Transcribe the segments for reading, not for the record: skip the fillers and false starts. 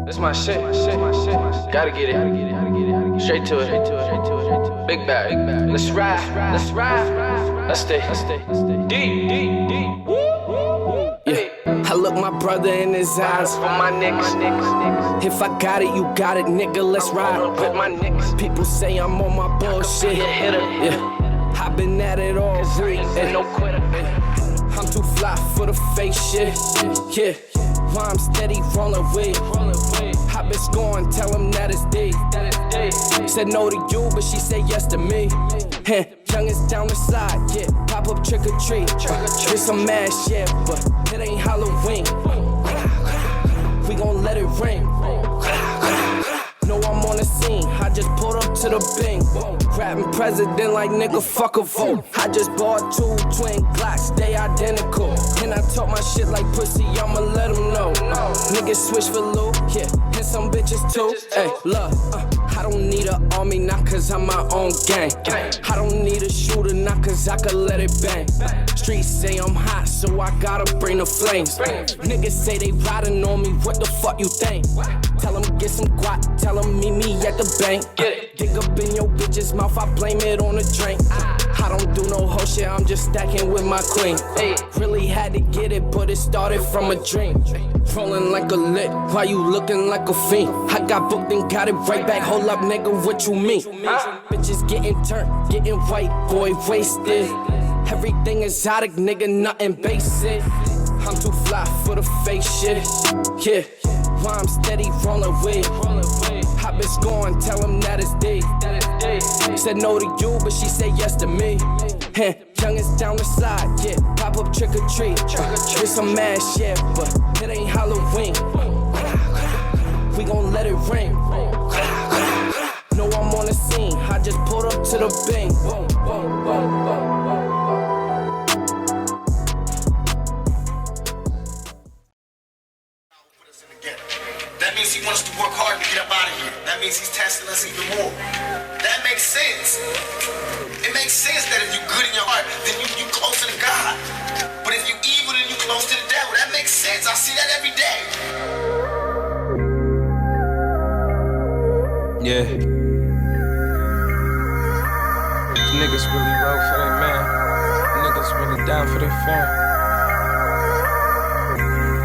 This my shit. Gotta get it. Straight to it. Big bag. Let's ride. Let's stay. Deep. Yeah. I look my brother in his eyes for my niggas. If I got it, you got it, nigga. Let's ride with my niggas. People say I'm on my bullshit. Yeah. I've been at it all week. Ain't no quitter. I'm too fly for the fake shit. Yeah. Why I'm steady rolling with. I been scoring, tell him that it's D. Said no to you, but she said yes to me. Youngest down the side, yeah. Pop up trick or treat. Get some ass, yeah, but it ain't Halloween. We gon' let it ring. Know I'm on the scene, I just pulled up to the Bing. Rapping president like nigga, fuck a vote. I just bought 2 twin Glocks, they identical. And I talk my shit like pussy, I'ma let them know. Niggas switch for loot, yeah, and some bitches too. Hey, look, I don't need an army, not cause I'm my own gang. I don't need a shooter, not cause I could let it bang. Streets say I'm hot, so I gotta bring the flames. Niggas say they riding on me, what the fuck you think? Tell them get some guap, tell them meet me at the bank. Dig up in your bitch's mouth, I blame it on the drink. I don't do no whole shit, I'm just stacking with my queen. Really had to get it, but it started from a dream. Rolling like a lick, why you looking like a fiend? I got booked and got it right back, hold up nigga, what you mean? Bitches getting turned, getting white, boy wasted. Everything exotic, nigga, nothing basic. I'm too fly for the fake shit, yeah. Why I'm steady rolling with. I been scoring, tell him that it's D. Said no to you, but she said yes to me. Youngest down the side, yeah. Pop up trick or treat. Get some ass, yeah, but it ain't Halloween. We gon' let it ring. Know I'm on the scene, I just pulled up to the Bing. That means he wants to work hard to get up out of here. That means he's testing us even more. That makes sense. It makes sense that if you're good in your heart, then you closer to God. But if you're evil, then you're close to the devil. That makes sense. I see that every day. Yeah. Niggas really roll for their man. Niggas really down for their fam.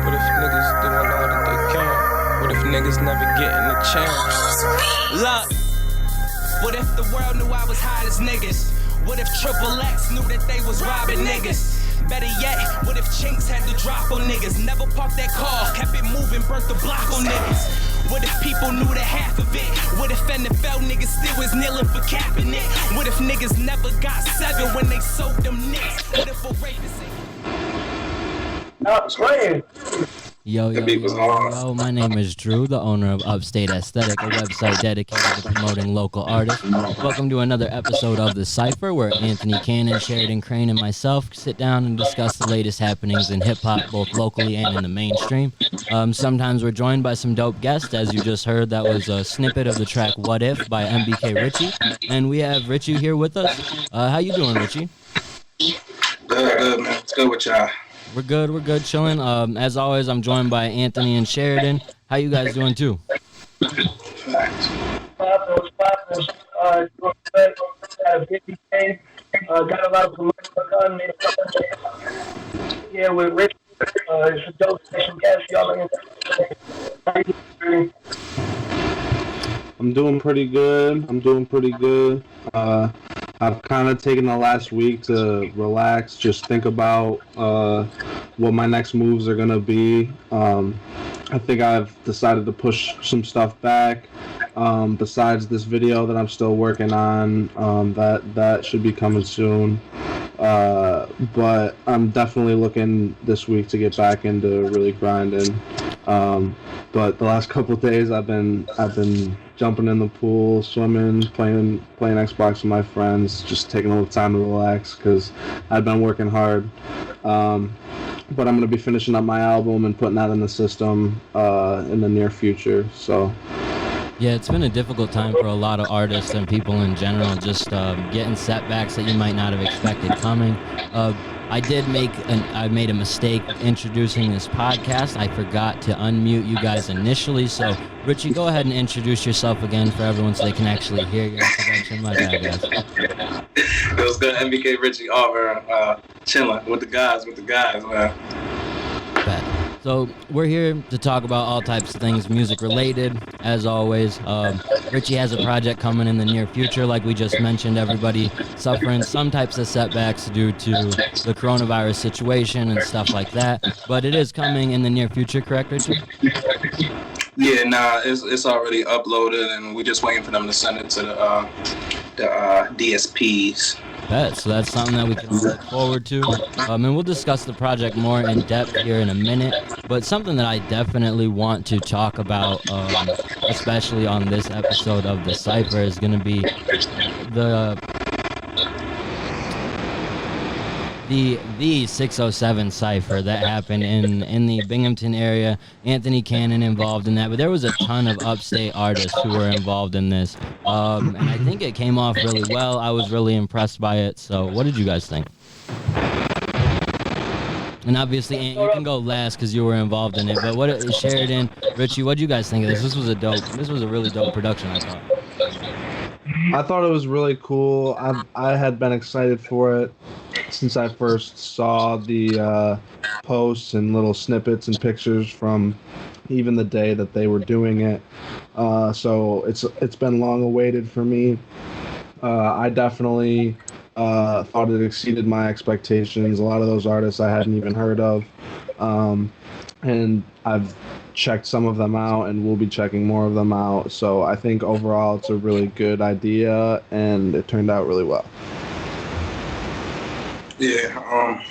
But if niggas doing all that they can, what if niggas never getting a chance? Look, what if the world knew I was hot as niggas? What if Triple X knew that they was robbing niggas? Better yet, what if Chinks had to drop on niggas? Never parked that car, kept it moving, burnt the block on niggas. What if people knew the half of it? What if NFL niggas still was kneeling for capping it? What if niggas never got 7 when they sold them nicks? What if a Ravens... I was playing. Yo, my name is Drew, the owner of Upstate Aesthetic, a website dedicated to promoting local artists. Welcome to another episode of The Cypher, where Anthony Kannon, Sheridan Crane, and myself sit down and discuss the latest happenings in hip-hop, both locally and in the mainstream. Sometimes we're joined by some dope guests. As you just heard, that was a snippet of the track What If by MBK Richy. And we have Richy here with us. How you doing, Richy? Good, man. It's good with y'all. We're good, chilling. As always, I'm joined by Anthony and Sheridan. How you guys doing, too? Facts. Doing good. Got a busy day. Got a lot of promotion done. Yeah, with Rich. It's a dope Special Guest. Y'all I'm doing pretty good. I've kind of taken the last week to relax, just think about what my next moves are going to be. I think I've decided to push some stuff back. Besides this video that I'm still working on, that should be coming soon. But I'm definitely looking this week to get back into really grinding. But the last couple of days I've been jumping in the pool, swimming, playing Xbox with my friends, just taking a little time to relax because I've been working hard. But I'm going to be finishing up my album and putting that in the system in the near future. So Yeah, it's been a difficult time for a lot of artists and people in general, just getting setbacks that you might not have expected coming. I made a mistake introducing this podcast. I forgot to unmute you guys initially. So, Richy, go ahead and introduce yourself again for everyone so they can actually hear your introduction. My bad, guys. It was good. MBK Richy, Auburn, chilling with the guys, man. Bet. So we're here to talk about all types of things music related, as always. Richy has a project coming in the near future, like we just mentioned. Everybody suffering some types of setbacks due to the coronavirus situation and stuff like that. But it is coming in the near future, correct, Richy? Yeah, it's already uploaded, and we're just waiting for them to send it to the DSPs. Bet. So that's something that we can all look forward to. And we'll discuss the project more in depth here in a minute. But something that I definitely want to talk about, especially on this episode of the Cypher, is going to be the 607 Cypher that happened in the Binghamton area. Anthony Kannon involved in that, but there was a ton of upstate artists who were involved in this, and I think it came off really well. I was really impressed by it. So what did you guys think? And obviously, Ant, you can go last because you were involved in it. But Sheridan, Richy, what did you guys think of this? This was a really dope production, I thought. I thought it was really cool. I had been excited for it since I first saw the posts and little snippets and pictures from even the day that they were doing it. So it's been long awaited for me. I definitely thought it exceeded my expectations. A lot of those artists I hadn't even heard of. And I've checked some of them out and we'll be checking more of them out. So I think overall it's a really good idea and it turned out really well. Yeah,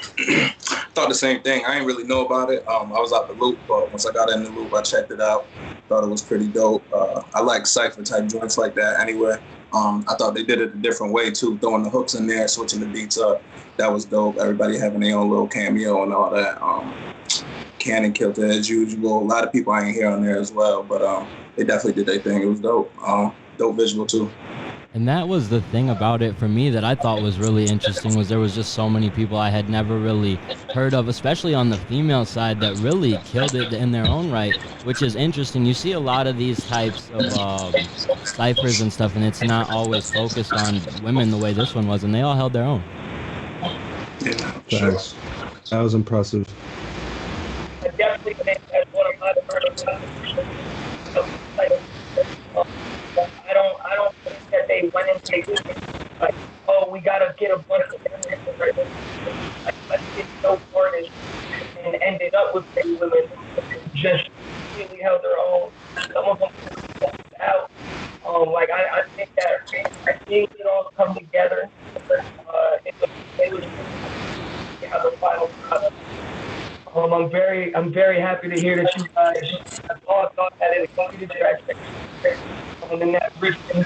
thought the same thing. I didn't really know about it. I was out the loop, but once I got in the loop, I checked it out. Thought it was pretty dope. I like Cypher type joints like that anyway. I thought they did it a different way too, throwing the hooks in there, switching the beats up. That was dope. Everybody having their own little cameo and all that. Kannon killed it as usual. A lot of people I ain't hear on there as well, but they definitely did their thing. It was dope. Dope visual too. And that was the thing about it for me that I thought was really interesting, was there was just so many people I had never really heard of, especially on the female side, that really killed it in their own right, which is interesting. You see a lot of these types of ciphers and stuff, and it's not always focused on women the way this one was, and they all held their own. Yeah, sure. That was impressive. I definitely think that's one of my first I don't think that they went into like, oh, we gotta get a bunch of women. Like, let's get no artists and ended up with big women just really held their own. Some of them out. Like I think it all come together. It was the final product. I'm very happy to hear that you guys all thought that it exceeded your expectations. And that Rich thing,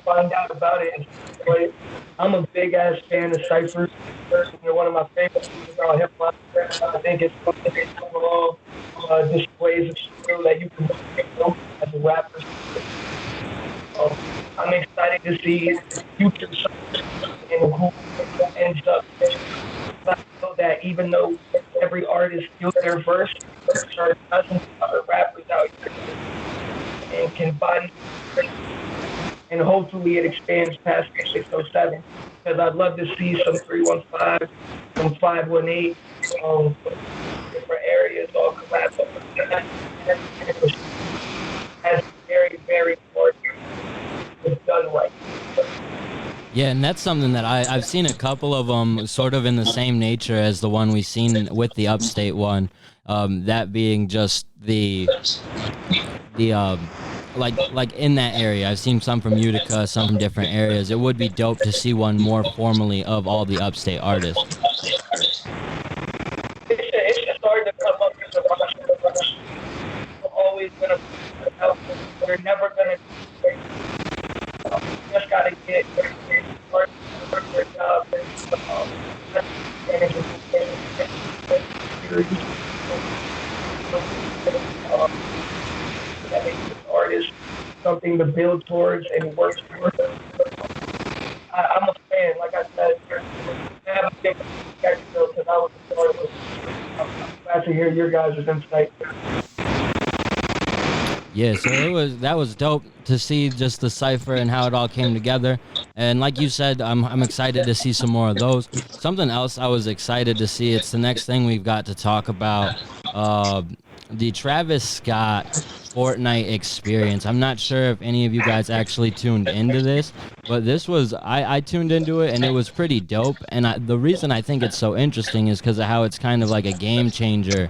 find out about it. But I'm a big ass fan of Cypher. They're one of my favorites about hip hop. I think it's overall displays of skill that you can do as a rapper. I'm excited to see the future and who ends up. I know that even though every artist feels their verse, there are dozens of other rappers out here and can body, and hopefully it expands past 607. Because I'd love to see some 315, some 518, different areas all collapse. That's very, very important. It's done right. Yeah, and that's something that I've seen a couple of them sort of in the same nature as the one we've seen with the Upstate one. That being just the like in that area. I've seen some from Utica, some from different areas. It would be dope to see one more formally of all the Upstate artists. It's hard to come up with a rush. We're always gonna help. We're never gonna. Just gotta get work their job artists something to build towards and work towards. I'm a fan. Like I said, I have a different perspective because I was a part of it. I'm glad to hear your guys' insight. Yeah, so that was dope to see just the Cypher and how it all came together. And like you said, I'm excited to see some more of those. Something else I was excited to see, it's the next thing we've got to talk about, the Travis Scott Fortnite experience. I'm not sure if any of you guys actually tuned into this, but this was, I tuned into it and it was pretty dope. And the reason I think it's so interesting is because of how it's kind of like a game changer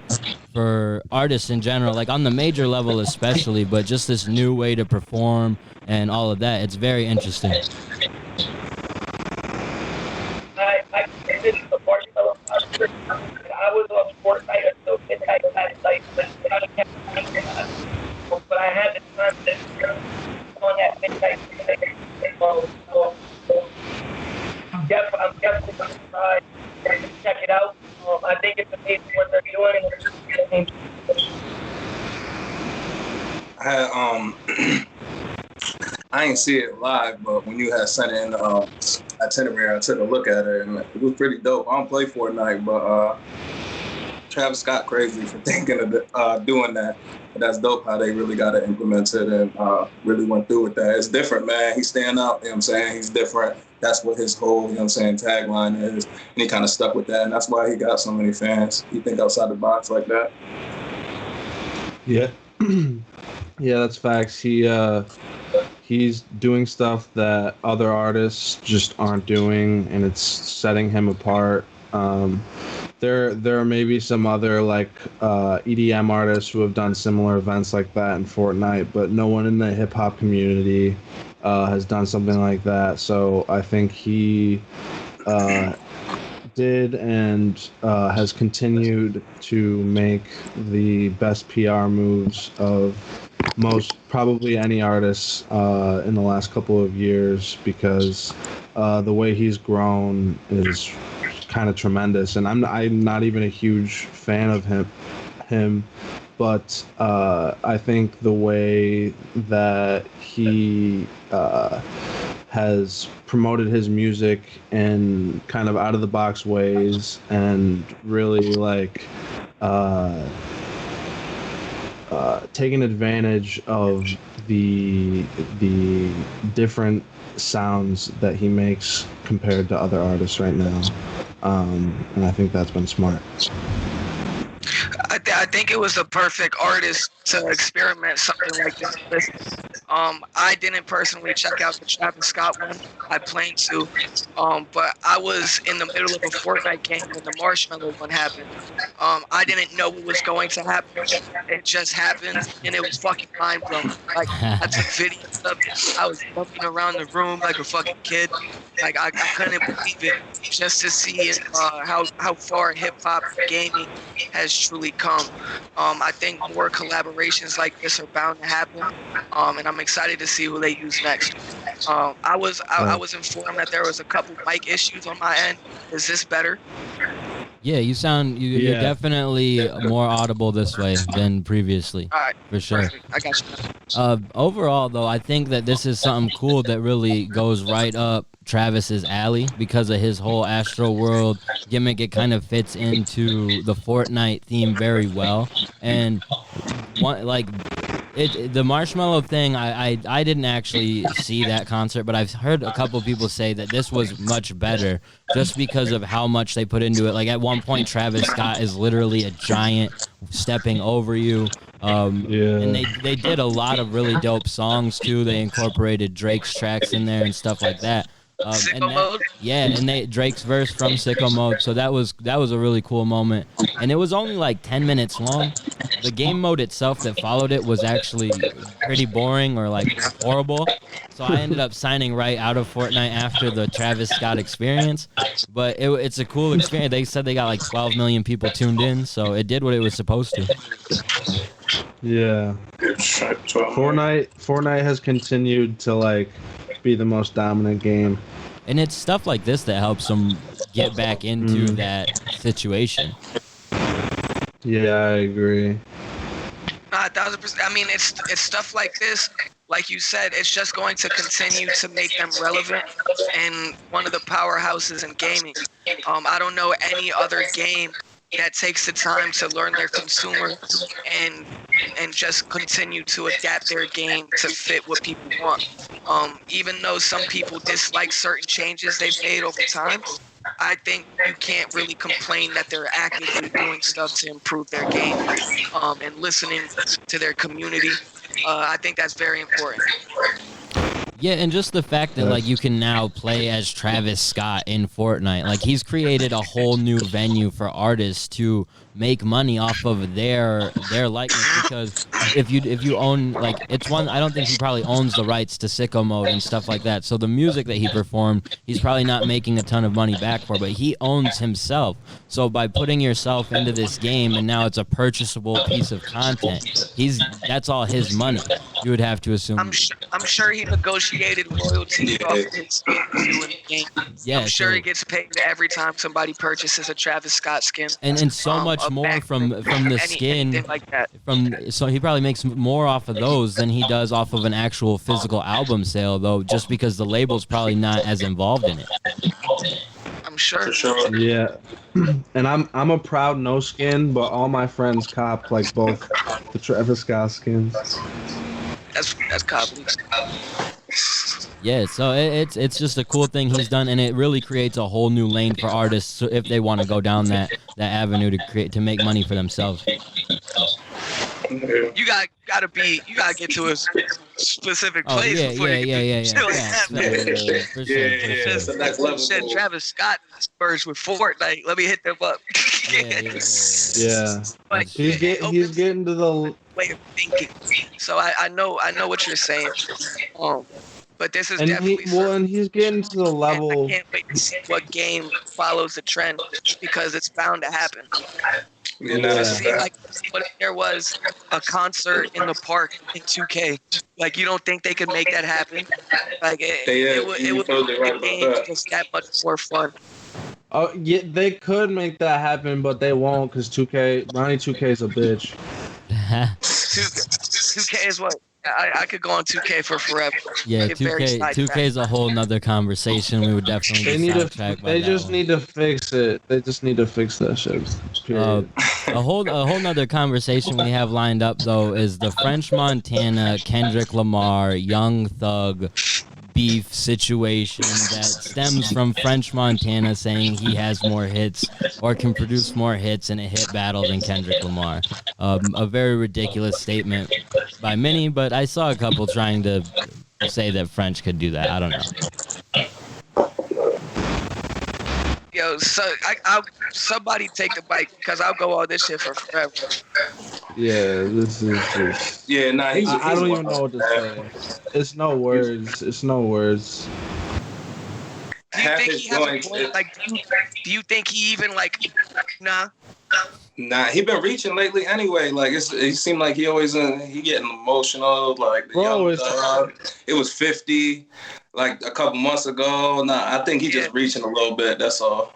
for artists in general, like on the major level especially, but just this new way to perform and all of that. It's very interesting. I this is the Marshmallow concert. I was on Fortnite until midnight last night, but I had the time to on that midnight. So I'm definitely going to try and check it out. I think it's amazing what they're doing. I ain't see it live, but when you had sent in itinerary, I took a look at it and it was pretty dope. I don't play Fortnite, but Travis Scott crazy for thinking of doing that. But that's dope how they really got it implemented and really went through with that. It's different, man. He's standing out, you know what I'm saying? He's different. That's what his whole, you know what I'm saying, tagline is. And he kind of stuck with that. And that's why he got so many fans. He think outside the box like that. Yeah. Yeah, that's facts. He's doing stuff that other artists just aren't doing, and it's setting him apart. There are maybe some other like EDM artists who have done similar events like that in Fortnite, but no one in the hip hop community has done something like that. So I think he did and has continued to make the best PR moves of most probably any artist in the last couple of years, because the way he's grown is kind of tremendous. And I'm not even a huge fan of him, but I think the way that he has promoted his music in kind of out of the box ways and really like taking advantage of the different sounds that he makes compared to other artists right now, and I think that's been smart. I think it was the perfect artist to experiment something like this with. I didn't personally check out the Travis Scott one. I planned to, but I was in the middle of a Fortnite game when the Marshmallow one happened. I didn't know what was going to happen. It just happened, and it was fucking mind-blowing. Like, I took videos of it. I was jumping around the room like a fucking kid. Like, I couldn't believe it, just to see how far hip-hop gaming has truly come. I think more collaborations like this are bound to happen, and I'm excited to see who they use next. I was informed that there was a couple mic issues on my end. Is this better? Yeah, you're definitely more audible this way than previously. All right, for sure. Perfect. I got you. Overall, though, I think that this is something cool that really goes right up Travis's alley because of his whole Astro World gimmick. It kind of fits into the Fortnite theme very well, and the Marshmallow thing, I didn't actually see that concert, but I've heard a couple people say that this was much better just because of how much they put into it. Like, at one point, Travis Scott is literally a giant stepping over you. And they did a lot of really dope songs, too. They incorporated Drake's tracks in there and stuff like that. Mode? Yeah, and Drake's verse from Sicko Mode, so that was a really cool moment. And it was only like 10 minutes long. The game mode itself that followed it was actually pretty boring or like horrible. So I ended up signing right out of Fortnite after the Travis Scott experience. But it's a cool experience. They said they got like 12 million people tuned in, so it did what it was supposed to. Yeah. Fortnite has continued to like be the most dominant game. And it's stuff like this that helps them get back into that situation. Yeah, I agree. 1,000%. I mean, it's stuff like this like you said, it's just going to continue to make them relevant and one of the powerhouses in gaming. I don't know any other game that takes the time to learn their consumer and just continue to adapt their game to fit what people want. Even though some people dislike certain changes they've made over time, I think you can't really complain that they're actively doing stuff to improve their game and listening to their community. I think that's very important. Yeah, and just the fact that like you can now play as Travis Scott in Fortnite, like he's created a whole new venue for artists to make money off of their likeness, because if you own, like, it's one, I don't think he probably owns the rights to sicko mode and stuff like that, so the music that he performed, he's probably not making a ton of money back for, but he owns himself. So by putting yourself into this game and now it's a purchasable piece of content, that's all his money, you would have to assume. I'm sure he negotiated royalties off of his skin too in the game. Yeah, I'm sure he gets paid every time somebody purchases a Travis Scott skin. And so much more from the skin, like that. So he probably makes more off of those than he does off of an actual physical album sale, though, just because the label's probably not as involved in it. I'm sure. For sure. Yeah, and I'm a proud no skin, but all my friends cop like both the Travis Scott skins. That's copy. Yeah, so it's just a cool thing he's done, and it really creates a whole new lane for artists, so if they want to go down that avenue to make money for themselves. You gotta get to a specific place before you can chill and have that. For sure. That's the next level. Shit, Travis Scott merged with Fortnite. Let me hit them up. Yeah. Like, He's getting to the way of thinking. So I know what you're saying. But this is definitely and he's getting to the level. I can't wait to see what game follows the trend, because it's bound to happen. See, like, what if there was a concert in the park in 2K? Like, you don't think they could make that happen? Like, it would make the game just that much more fun. Oh yeah, they could make that happen, but they won't, because 2K is a bitch. 2K is what? I could go on 2K for forever. Yeah, 2K is a whole nother conversation. We would definitely They just need to fix it. They just need to fix that shit. A whole nother conversation we have lined up, though, is the French Montana Kendrick Lamar Young Thug beef situation that stems from French Montana saying he has more hits or can produce more hits in a hit battle than Kendrick Lamar. A very ridiculous statement by many, but I saw a couple trying to say that French could do that. I don't know. Yo, so I'll somebody take the mic, because I'll go on this shit for forever. Yeah, this is just. Yeah, nah, he's I don't even know what to say. It's no words. Do you think he has a point? Like, do you think he even, like, nah? Nah, he been reaching lately anyway. Like, it seemed like he always he getting emotional. Like, it was 50 like a couple months ago. Nah, I think he just reaching a little bit. That's all.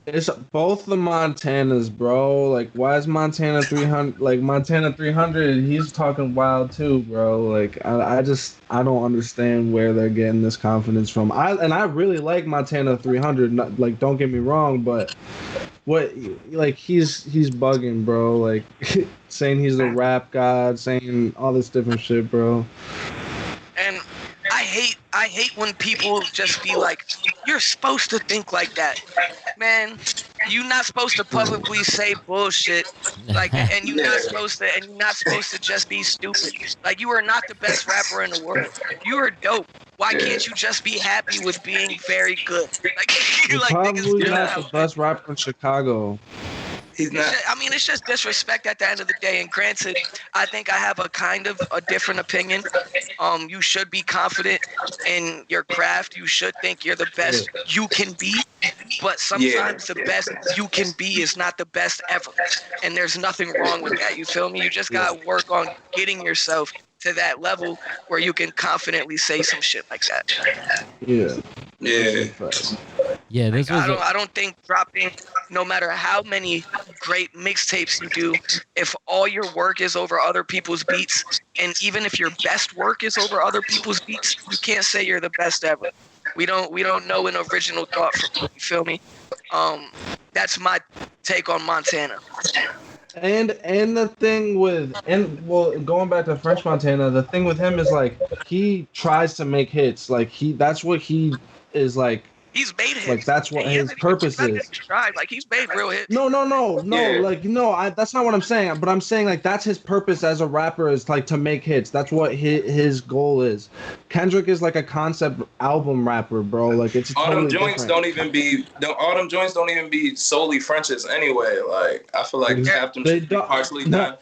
It's both the Montanas, bro. Like, why is Montana 300? Like, Montana 300, he's talking wild too, bro. Like, I don't understand where they're getting this confidence from. I really like Montana 300. Like, don't get me wrong, but he's bugging, bro. Like, saying he's a rap god, saying all this different shit, bro. And I hate when people just be like, you're supposed to think like that. Man, you're not supposed to publicly say bullshit. Like, and you're not supposed to just be stupid. Like, you are not the best rapper in the world. You are dope. Why can't you just be happy with being very good? Like, you're probably not the best rapper in Chicago. He's not. It's just disrespect at the end of the day. And granted, I think I have a kind of a different opinion. You should be confident in your craft. You should think you're the best you can be. But sometimes the best you can be is not the best ever. And there's nothing wrong with that. You feel me? You just got to work on getting yourself to that level where you can confidently say some shit like that. Yeah. Yeah. Yeah, this was. I don't think dropping, no matter how many great mixtapes you do, if all your work is over other people's beats, and even if your best work is over other people's beats, you can't say you're the best ever. We don't know an original thought from you. You feel me? That's my take on Montana. And the thing with going back to French Montana, the thing with him is like he tries to make hits. Like that's what he is like. He's made hits. Like that's what his purpose is. Like he's made real hits. No. Yeah. Like no, that's not what I'm saying. But I'm saying like that's his purpose as a rapper is like to make hits. That's what his goal is. Kendrick is like a concept album rapper, bro. Like it's all totally them joints different. all them joints don't even be solely French's anyway. Like I feel like half them should be partially done.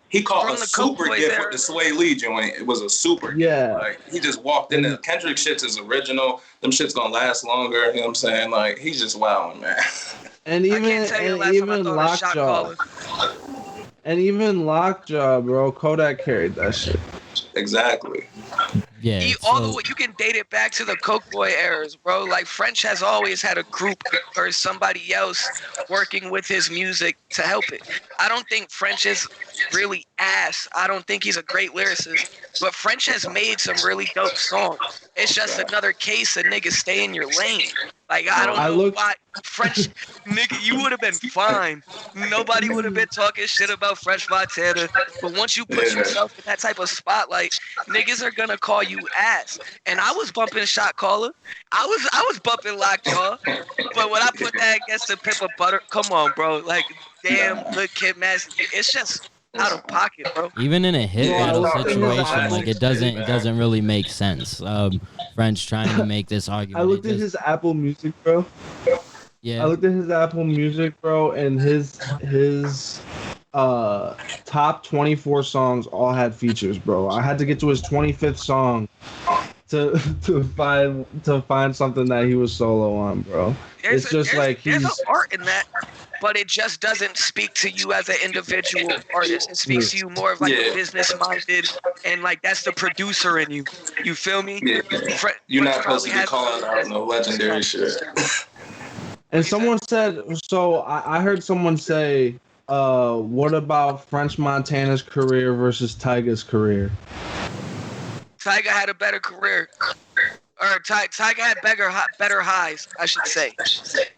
He caught From a the super Coke gift Boys with the Sway Lee joint. It was a super Yeah. gift. Like he just walked in there. Kendrick shits is original. Them shits gonna last longer. You know what I'm saying? Like he's just wilding, man. And even Lockjaw. And even Lockjaw, bro. Kodak carried that shit. Exactly. Yeah. All the way, you can date it back to the Coke Boy eras, bro. Like French has always had a group or somebody else working with his music to help it. I don't think French is really ass. I don't think he's a great lyricist, but French has made some really dope songs. It's just another case of niggas stay in your lane. Like I don't know why French nigga, you would have been fine. Nobody would have been talking shit about French Montana. But once you put yourself in that type of spotlight, niggas are gonna call you ass. And I was bumping Shot Caller. I was bumping Lockjaw. But when I put that against the Pimp a Butter, come on, bro. Like damn, Good Kid, Mad. It's just out of pocket, bro. Even in a hit battle situation, like it doesn't really make sense. French trying to make this argument. I looked at his Apple Music, bro. Yeah. I looked at his Apple Music, bro, and his top 24 songs all had features, bro. I had to get to his 25th song to find something that he was solo on, bro. There's an art in that, but it just doesn't speak to you as an individual artist. It speaks to you more of like a business minded, and like that's the producer in you. You feel me? Yeah. You're not supposed to be calling out no legendary shit. And someone said, so I heard someone say, what about French Montana's career versus Tyga's career? Tyga had a better career. Or Tyga had better highs, I should say.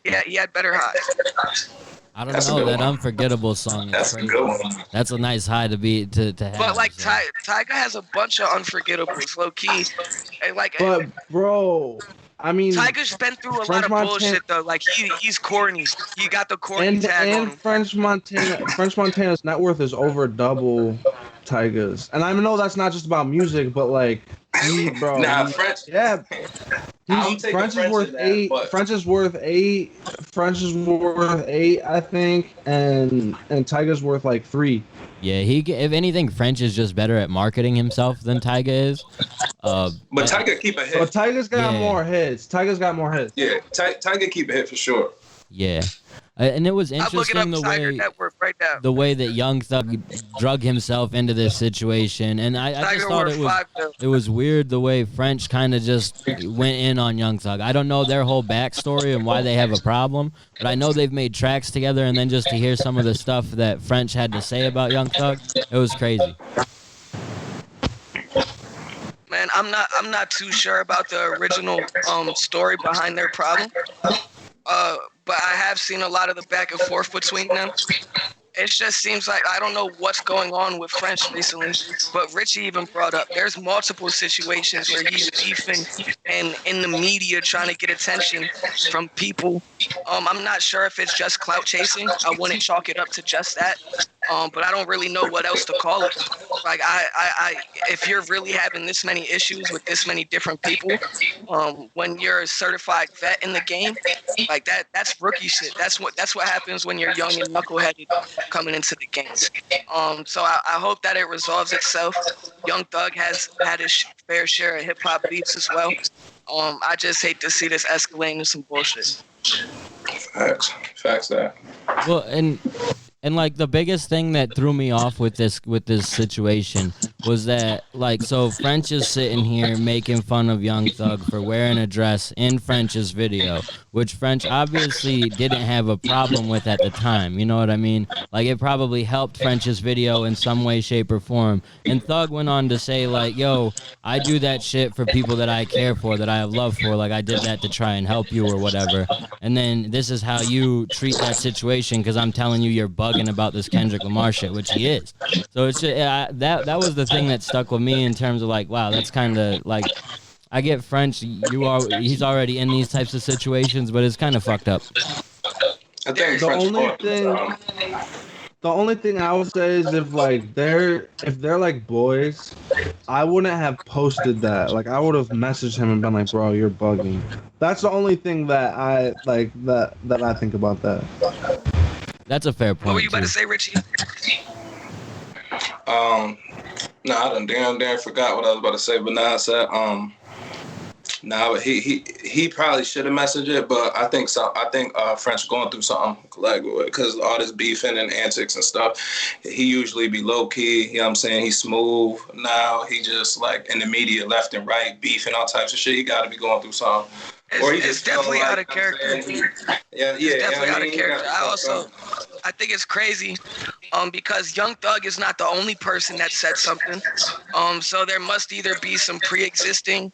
Yeah, he had better highs. I don't know, that Unforgettable song is crazy. That's a nice high to have. But like Tyga has a bunch of unforgettables, low key. And like, but bro, I mean, Tyga's been through a lot of bullshit though. Like he's corny. He got the corny tag on him. French Montana's net worth is over double Tyga's, and I know that's not just about music, but like, French. Yeah. French is worth eight. French is worth eight. I think, and Tyga's worth like 3. Yeah, if anything, French is just better at marketing himself than Tyga is. But Tyga keep a hit. But Tyga's got more hits. Yeah, Tyga keep a hit for sure. Yeah. And it was interesting the way that Young Thug drug himself into this situation, and I just thought it was weird the way French kind of just went in on Young Thug. I don't know their whole backstory and why they have a problem, but I know they've made tracks together, and then just to hear some of the stuff that French had to say about Young Thug, it was crazy. Man, I'm not too sure about the original story behind their problem. But I have seen a lot of the back and forth between them. It just seems like I don't know what's going on with French recently, but Richy even brought up there's multiple situations where he's beefing and in the media trying to get attention from people. I'm not sure if it's just clout chasing. I wouldn't chalk it up to just that. But I don't really know what else to call it. Like I if you're really having this many issues with this many different people, when you're a certified vet in the game, like that's rookie shit. That's what happens when you're young and knuckleheaded coming into the game. So I hope that it resolves itself. Young Thug has had his fair share of hip hop beats as well. I just hate to see this escalate into some bullshit. Facts that. Well, and And like the biggest thing that threw me off with this situation was that like so French is sitting here making fun of Young Thug for wearing a dress in French's video, which French obviously didn't have a problem with at the time. You know what I mean? Like it probably helped French's video in some way, shape, or form. And Thug went on to say like, "Yo, I do that shit for people that I care for, that I have love for. Like I did that to try and help you or whatever. And then this is how you treat that situation because I'm telling you you're bugging about this Kendrick Lamar shit," which he is. So it's just, that was the thing that stuck with me in terms of like, wow, that's kind of like, I get French. He's already in these types of situations, but it's kind of fucked up. I think the only thing I would say is if they're like boys, I wouldn't have posted that. Like I would have messaged him and been like, "Bro, you're bugging." That's the only thing that I like that I think about that. That's a fair point. What were you about to say, Richie? No, I done damn forgot what I was about to say, but now I said, but he probably should have messaged it, but I think so. I think French going through something like because all this beefing and antics and stuff. He usually be low key. You know what I'm saying? He's smooth. Now he just like in the media, left and right, beefing all types of shit. He got to be going through something. It's definitely out of character. Yeah. It's definitely out of character. I think it's crazy, because Young Thug is not the only person that said something. So there must either be some pre-existing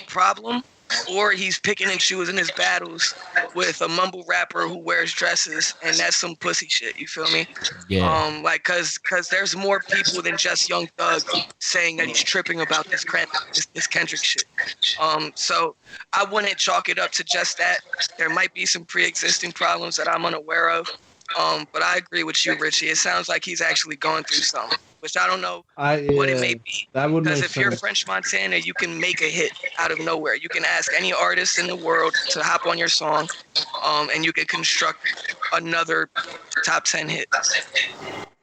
problem, or he's picking and choosing his battles with a mumble rapper who wears dresses, and that's some pussy shit. You feel me? Yeah. Like, cause there's more people than just Young Thug saying that he's tripping about this Kendrick shit. So I wouldn't chalk it up to just that. There might be some pre-existing problems that I'm unaware of. But I agree with you, Richie. It sounds like he's actually going through something, which I don't know what it may be. That would because make if you're sense. French Montana, you can make a hit out of nowhere. You can ask any artist in the world to hop on your song, and you can construct another top 10 hit.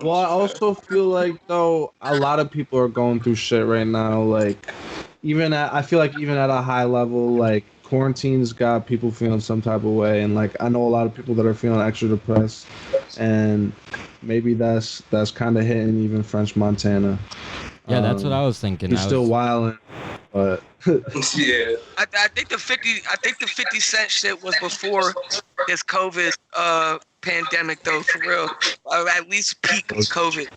Well, I also feel like though a lot of people are going through shit right now. Like I feel like even at a high level, like quarantine's got people feeling some type of way, and like I know a lot of people that are feeling extra depressed, and maybe that's kind of hitting even French Montana. Yeah, that's what I was thinking. He's still wilding, but Yeah. I think the 50 Cent shit was before this COVID pandemic though, for real. At least peak COVID.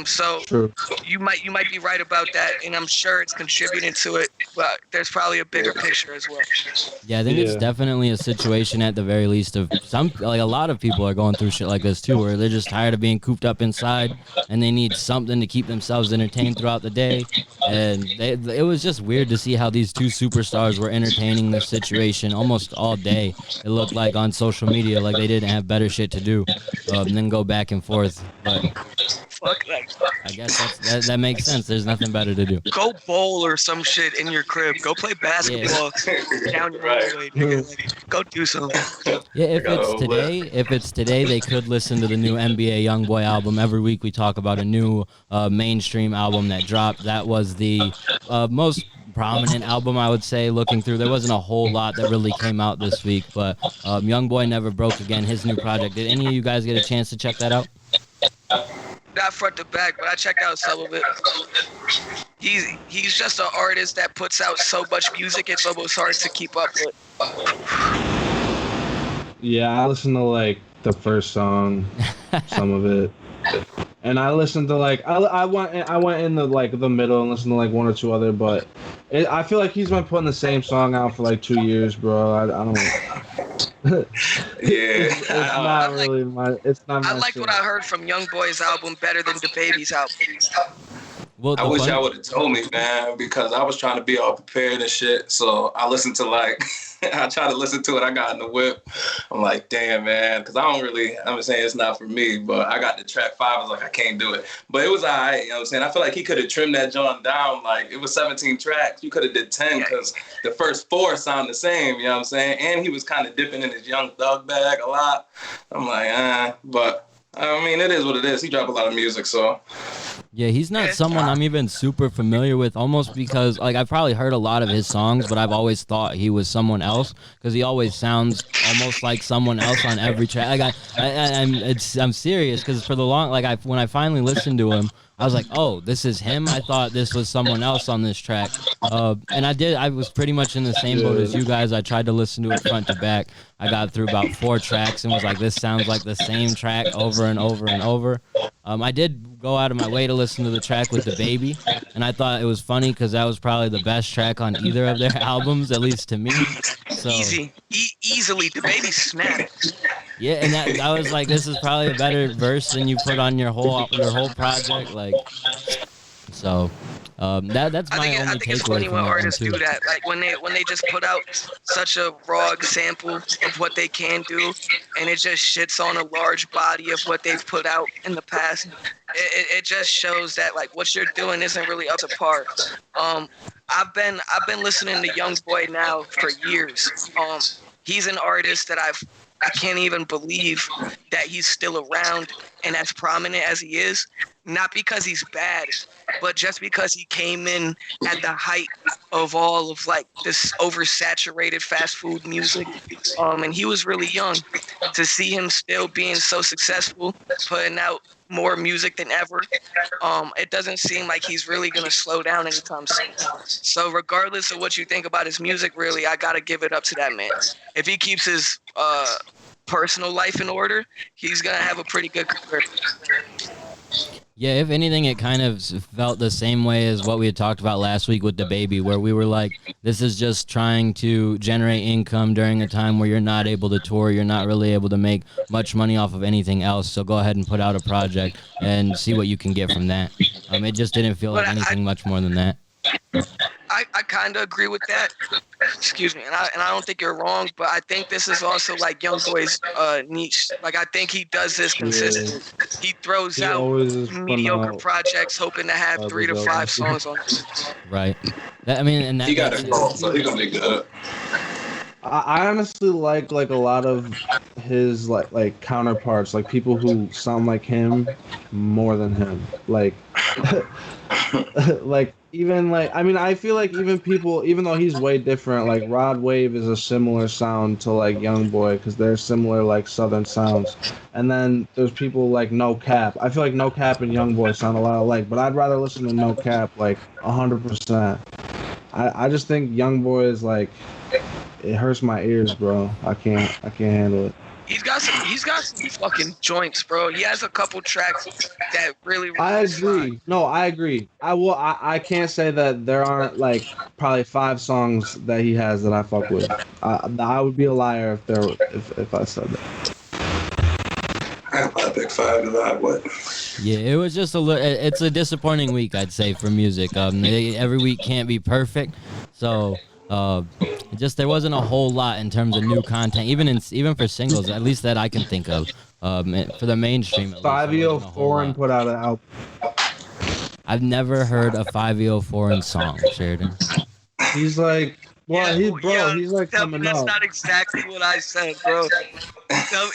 So true. you might be right about that, and I'm sure it's contributing to it, but there's probably a bigger picture as well. Yeah, I think it's definitely a situation at the very least of a lot of people are going through shit like this too, where they're just tired of being cooped up inside and they need something to keep themselves entertained throughout the day. And it was just weird to see how these two superstars were entertaining this situation almost all day. It looked like on social media like they didn't have better shit to do than go back and forth. But Fuck that. I guess that makes sense. There's nothing better to do. Go bowl or some shit in your crib. Go play basketball down your way, nigga. Like, go do something. Yeah, if it's today, they could listen to the new NBA YoungBoy album. Every week we talk about a new mainstream album that dropped. That was the most prominent album, I would say, looking through. There wasn't a whole lot that really came out this week, but YoungBoy Never Broke Again, his new project. Did any of you guys get a chance to check that out? Not front to back, but I checked out some of it. He's just an artist that puts out so much music, it's almost hard to keep up with. Yeah, I listened to like the first song, some of it, and I listened to like I went in the like the middle and listened to like one or two other, but I feel like he's been putting the same song out for like 2 years, bro. I don't. It's not really my. It's not. My I liked shit. what I heard from YoungBoy's album better than DaBaby's album. Well, I wish y'all would have told me, man, because I was trying to be all prepared and shit. So I listened to I tried to listen to it. I got in the whip. I'm like, damn, man, because I'm saying it's not for me, but I got to track 5. I was like, I can't do it. But it was all right, you know what I'm saying? I feel like he could have trimmed that joint down. Like, it was 17 tracks. You could have did 10 because the first 4 sound the same, you know what I'm saying? And he was kind of dipping in his Young Thug bag a lot. I'm like, but I mean, it is what it is. He dropped a lot of music, so. Yeah, he's not someone I'm even super familiar with, almost because like I've probably heard a lot of his songs, but I've always thought he was someone else because he always sounds almost like someone else on every track. Like I'm serious because for the long when I finally listened to him, I was like, oh, this is him. I thought this was someone else on this track, and I was pretty much in the same boat as you guys. I tried to listen to it front to back. I got through about 4 tracks and was like, this sounds like the same track over and over and over. I did go out of my way to listen to the track with the baby, and I thought it was funny because that was probably the best track on either of their albums, at least to me. So, Easily, the baby snapped. Yeah, and I was like, this is probably a better verse than you put on your whole project, like. So that's my only takeaway. I think it's funny when artists do that. Like when they just put out such a raw example of what they can do, and it just shits on a large body of what they've put out in the past. It just shows that like what you're doing isn't really up to par. I've been listening to Young Boy now for years. He's an artist that I can't even believe that he's still around and as prominent as he is. Not because he's bad, but just because he came in at the height of all of like this oversaturated fast food music. And he was really young. To see him still being so successful, putting out more music than ever, it doesn't seem like he's really going to slow down anytime soon. So regardless of what you think about his music, really, I got to give it up to that man. If he keeps his personal life in order, he's going to have a pretty good career. Yeah, if anything, it kind of felt the same way as what we had talked about last week with the baby, where we were like, this is just trying to generate income during a time where you're not able to tour, you're not really able to make much money off of anything else, so go ahead and put out a project and see what you can get from that. It just didn't feel like anything much more than that. I kind of agree with that. Excuse me, and I don't think you're wrong, but I think this is also like Young Boy's niche. Like I think he does this consistently. He throws out mediocre projects, hoping to have 3 to 5 songs on it. Right. He got it all, so he's gonna be good. I honestly like a lot of his like counterparts, like people who sound like him more than him. Like like even like I feel like even people, even though he's way different, like Rod Wave is a similar sound to like Young Boy because they're similar like southern sounds. And then there's people like No Cap. I feel like No Cap and Young Boy sound a lot alike, but I'd rather listen to No Cap like 100%. I just think Young Boy is like, it hurts my ears, bro. I can't handle it. He's got some fucking joints, bro. He has a couple tracks that really I agree. Fine. No, I agree. I can't say that there aren't like probably 5 songs that he has that I fuck with. I would be a liar if I said that. I have a big 5 to that. What? Yeah, it was just it's a disappointing week, I'd say, for music. Every week can't be perfect, so. There wasn't a whole lot in terms of new content, even for singles, at least that I can think of. For the mainstream, 𝐹𝑜𝑟𝑒𝑛 put out an album. I've never heard a 𝐹𝑜𝑟𝑒𝑛 song, Sheridan. He's like, well, he's like coming up. That's not exactly what I said, bro. Tell me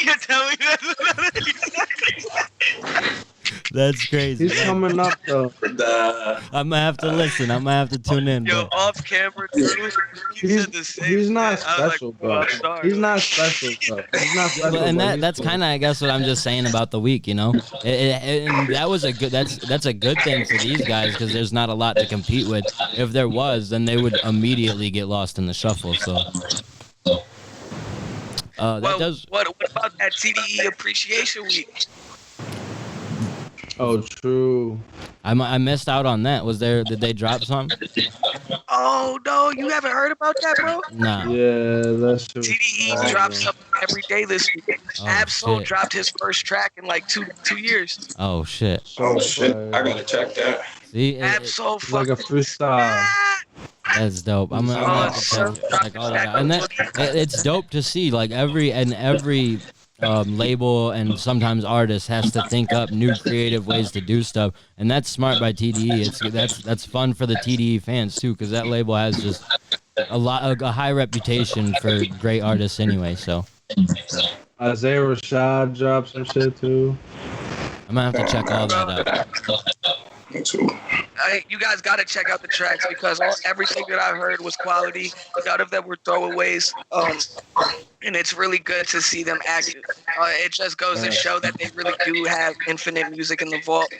that's not exactly. That's crazy. He's coming up though. I'm gonna have to listen. I'm gonna have to tune in. Yo, off camera, dude. He's not special, bro. He's not special, bro. He's not special. And that's kind of, I guess, what I'm just saying about the week. You know, and that was a good. That's a good thing for these guys because there's not a lot to compete with. If there was, then they would immediately get lost in the shuffle. So. What about that TDE Appreciation Week? Oh, true. I missed out on that. Did they drop something? Oh, no, you haven't heard about that, bro? Nah. Yeah, that's true. TDE drops something every day this week. Ab-Soul dropped his first track in like two years. Oh, shit. Oh, shit. I gotta check that. See, Ab-Soul like a freestyle. That's dope. I'm gonna have to check all that out. And it's dope to see, like, every label and sometimes artist has to think up new creative ways to do stuff, and that's smart by TDE. That's fun for the TDE fans too, because that label has just a high reputation for great artists anyway. So Isaiah Rashad dropped some shit too. I'm gonna have to check all that out. Me too. You guys got to check out the tracks because everything that I heard was quality. None of them were throwaways. And it's really good to see them active. It just goes to show that they really do have infinite music in the vault.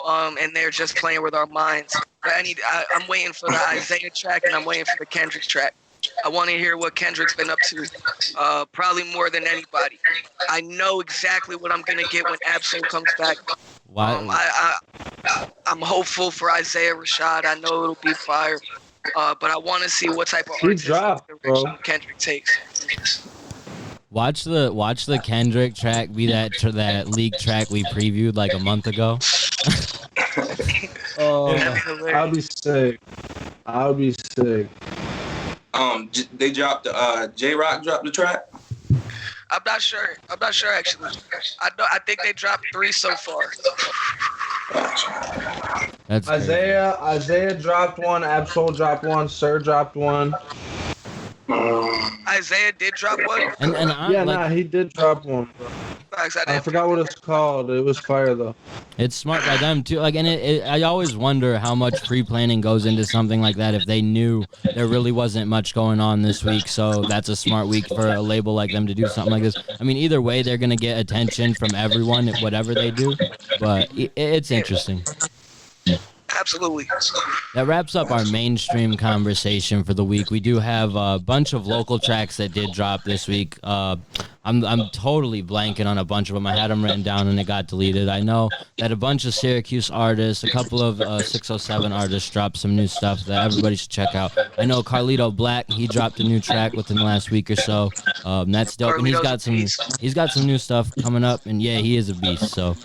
And they're just playing with our minds. But I'm waiting for the Isaiah track and I'm waiting for the Kendrick track. I want to hear what Kendrick's been up to, probably more than anybody. I know exactly what I'm going to get when Ab-Soul comes back. I'm hopeful for Isaiah Rashad. I know it'll be fire. But I want to see what type of artistic direction Kendrick takes. Watch the Kendrick track be that leaked track we previewed like a month ago. I'll be sick. They dropped J-Rock dropped the track. I'm not sure actually. I think they dropped 3 so far. That's Isaiah dropped one, Ab-Soul dropped one, Sir dropped one. Isaiah did drop one. And he did drop one. I forgot what it's called. It was fire though. It's smart by them too. Like, and I always wonder how much pre-planning goes into something like that. If they knew there really wasn't much going on this week, so that's a smart week for a label like them to do something like this. I mean, either way, they're gonna get attention from everyone, whatever they do. But it's interesting. Absolutely. That wraps up our mainstream conversation for the week. We do have a bunch of local tracks that did drop this week. I'm totally blanking on a bunch of them. I had them written down and it got deleted. I know that a bunch of Syracuse artists, a couple of 607 artists dropped some new stuff that everybody should check out. I know Carlito Black, he dropped a new track within the last week or so. That's dope. And he's got some new stuff coming up, and yeah, he is a beast. So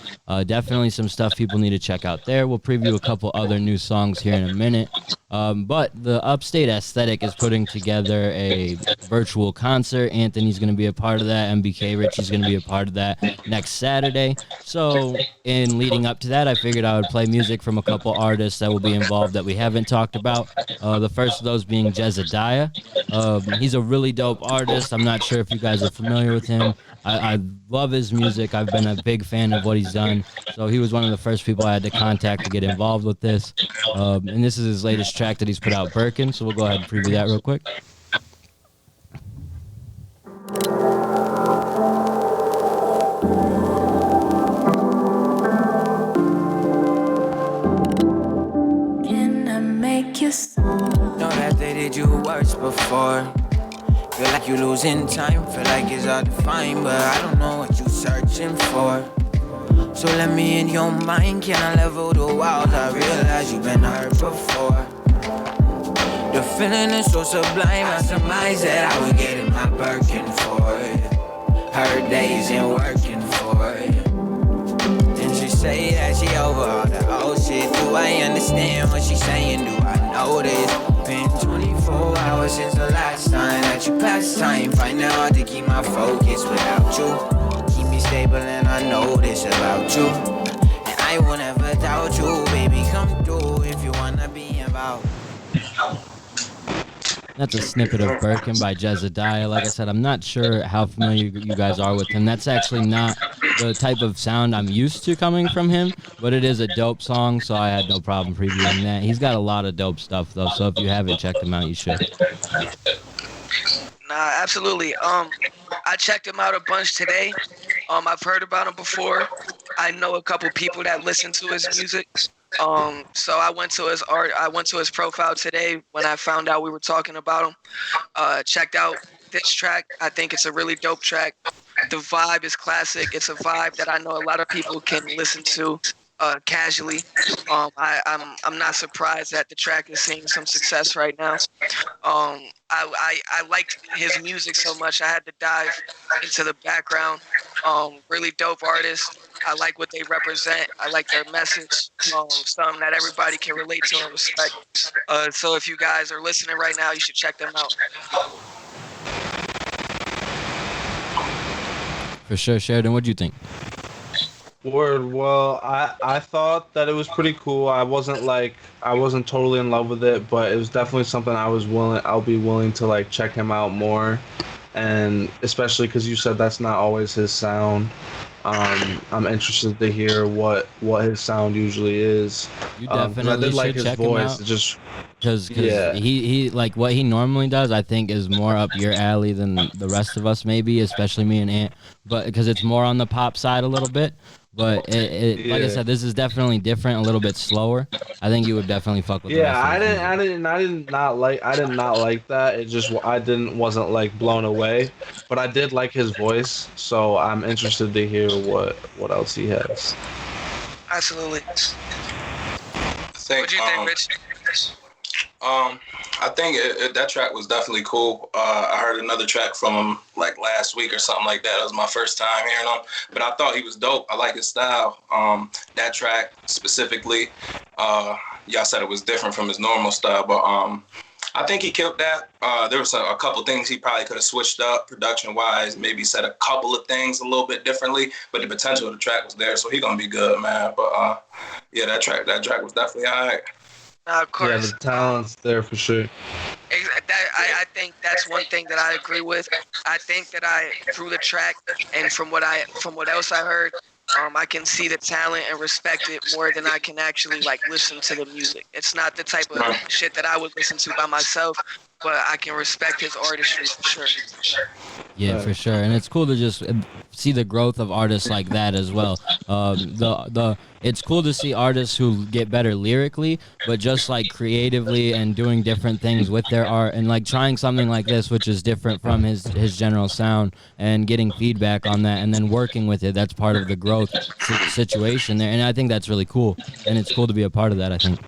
definitely some stuff people need to check out there. We'll preview a couple other new songs here in a minute. But the Upstate Aesthetic is putting together a virtual concert. Anthony's going to be a part of that. MBK Richy's going to be a part of that next Saturday. So in leading up to that, I figured I would play music from a couple artists that will be involved that we haven't talked about. The first of those being 𝐵𝐻𝑒𝑧𝑖ah. He's a really dope artist. I'm not sure if you guys are familiar with him. I love his music. I've been a big fan of what he's done. So he was one of the first people I had to contact to get involved with this. And this is his latest track that he's put out, 𝑏irkin. So we'll go ahead and preview that real quick. Can I make you know that they did you worse before? Feel like you losing time, feel like it's hard to find, but I don't know what you searching for. So let me in your mind, can I level the walls? I realize you've been hurt before. The feeling is so sublime, I surmise that I would get in my 𝑏irkin for it. Her days ain't working for it. Then she say that she over all the old shit. Do I understand what she's saying? Do I know this? Been 24 hours since the last time that you passed time. Find it hard to keep my focus without you. Keep me stable and I know this about you. And I will never doubt you, baby. Come through if you wanna be involved. That's a snippet of 𝑏irkin by 𝐵𝐻𝑒𝑧𝑖ah. Like I said, I'm not sure how familiar you guys are with him. That's actually not the type of sound I'm used to coming from him, but it is a dope song, so I had no problem previewing that. He's got a lot of dope stuff, though, so if you haven't checked him out, you should. Nah, absolutely. I checked him out a bunch today. I've heard about him before. I know a couple people that listen to his music. So I went to his profile today when I found out we were talking about him. Checked out this track. I think it's a really dope track. The vibe is classic. It's a vibe that I know a lot of people can listen to casually. I'm not surprised that the track is seeing some success right now. I liked his music so much I had to dive into the background. Really dope artists. I like what they represent. I like their message. Something that everybody can relate to and respect. So if you guys are listening right now, you should check them out. For sure. Sheridan, what do you think? Word. Well, I thought that it was pretty cool. I wasn't totally in love with it, but it was definitely something I'll be willing to like check him out more, and especially because you said that's not always his sound. I'm interested to hear what his sound usually is. You 'Cause I definitely did like should his check him voice. out. It just Because yeah. he like what he normally does, I think, is more up your alley than the rest of us, maybe, especially me and Ant. But because it's more on the pop side a little bit. But like I said, this is definitely different, a little bit slower. I think you would definitely fuck with. Yeah, the rest of I his didn't, I music. didn't, I did not like that. It just, wasn't like blown away, but I did like his voice, so I'm interested to hear what else he has. Absolutely. Think, What do you think, Rich? I think that track was definitely cool. I heard another track from him like last week or something like that. It was my first time hearing him, but I thought he was dope. I like his style. That track specifically, y'all said it was different from his normal style, but I think he killed that. There was a couple things he probably could have switched up production-wise, maybe said a couple of things a little bit differently, but the potential of the track was there, so he gonna be good, man. But yeah, that track was definitely all right. Of course. Yeah, the talent's there for sure. I think that's one thing that I agree with. I think that through the track and from what else I heard, I can see the talent and respect it more than I can actually like listen to the music. It's not the type of shit that I would listen to by myself, but I can respect his artistry for sure. Yeah, for sure, and it's cool to just see the growth of artists like that as well. It's cool to see artists who get better lyrically, but just like creatively and doing different things with their art, and like trying something like this, which is different from his general sound, and getting feedback on that, and then working with it. That's part of the growth situation there, and I think that's really cool, and it's cool to be a part of that, I think.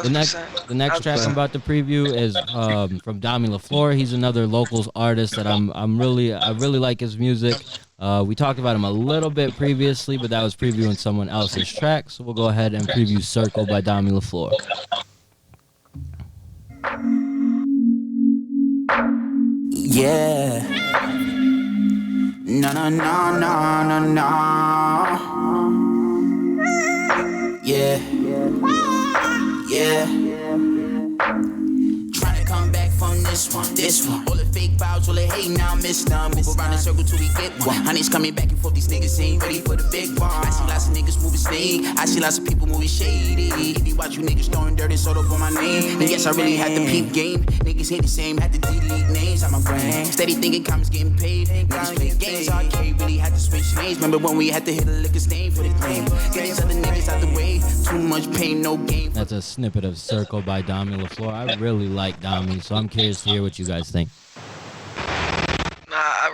The next track I'm about to preview is from Dami LaFleur. He's another locals artist that I really like his music. We talked about him a little bit previously, but that was previewing someone else's track. So we'll go ahead and preview Circle by Dami LaFleur. Yeah. No. Yeah. Trying to come back from this one. All the fake vibes, all the hate, now I miss them. Move around the circle till we get one. Honey's coming back and forth, these niggas ain't ready for the big one. I see lots of niggas moving snake, I see lots of people moving shady. If you watch you niggas throwing dirt and soda for my name, and yes, I really had to peep game. Niggas hate the same, had to delete names on my brain. Steady thinking comments getting paid. Niggas play games, arcade, really had to switch names. Remember when we had to hit a liquor stain for the claim? Get these other niggas out the way, too much pain, no game. That's a snippet of Circle by Dami LaFleur. I really like Dami, so I'm curious to hear what you guys think.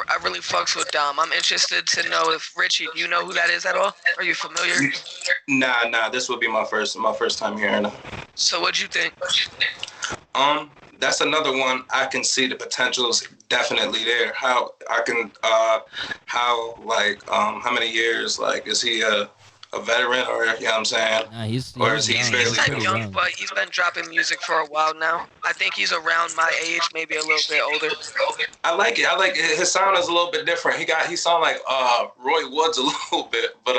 I really fucks with Dom. I'm interested to know if Richie, do you know who that is at all? Are you familiar? Nah. This would be my first time hearing it. So what'd you think? That's another one. I can see the potential's definitely there. How many years? Like, is he a veteran, or you know what I'm saying? Nah, he's He's not young, but he's been dropping music for a while now. I think he's around my age, maybe a little bit older. I like it. His sound is a little bit different. He sound like Roy Woods a little bit, but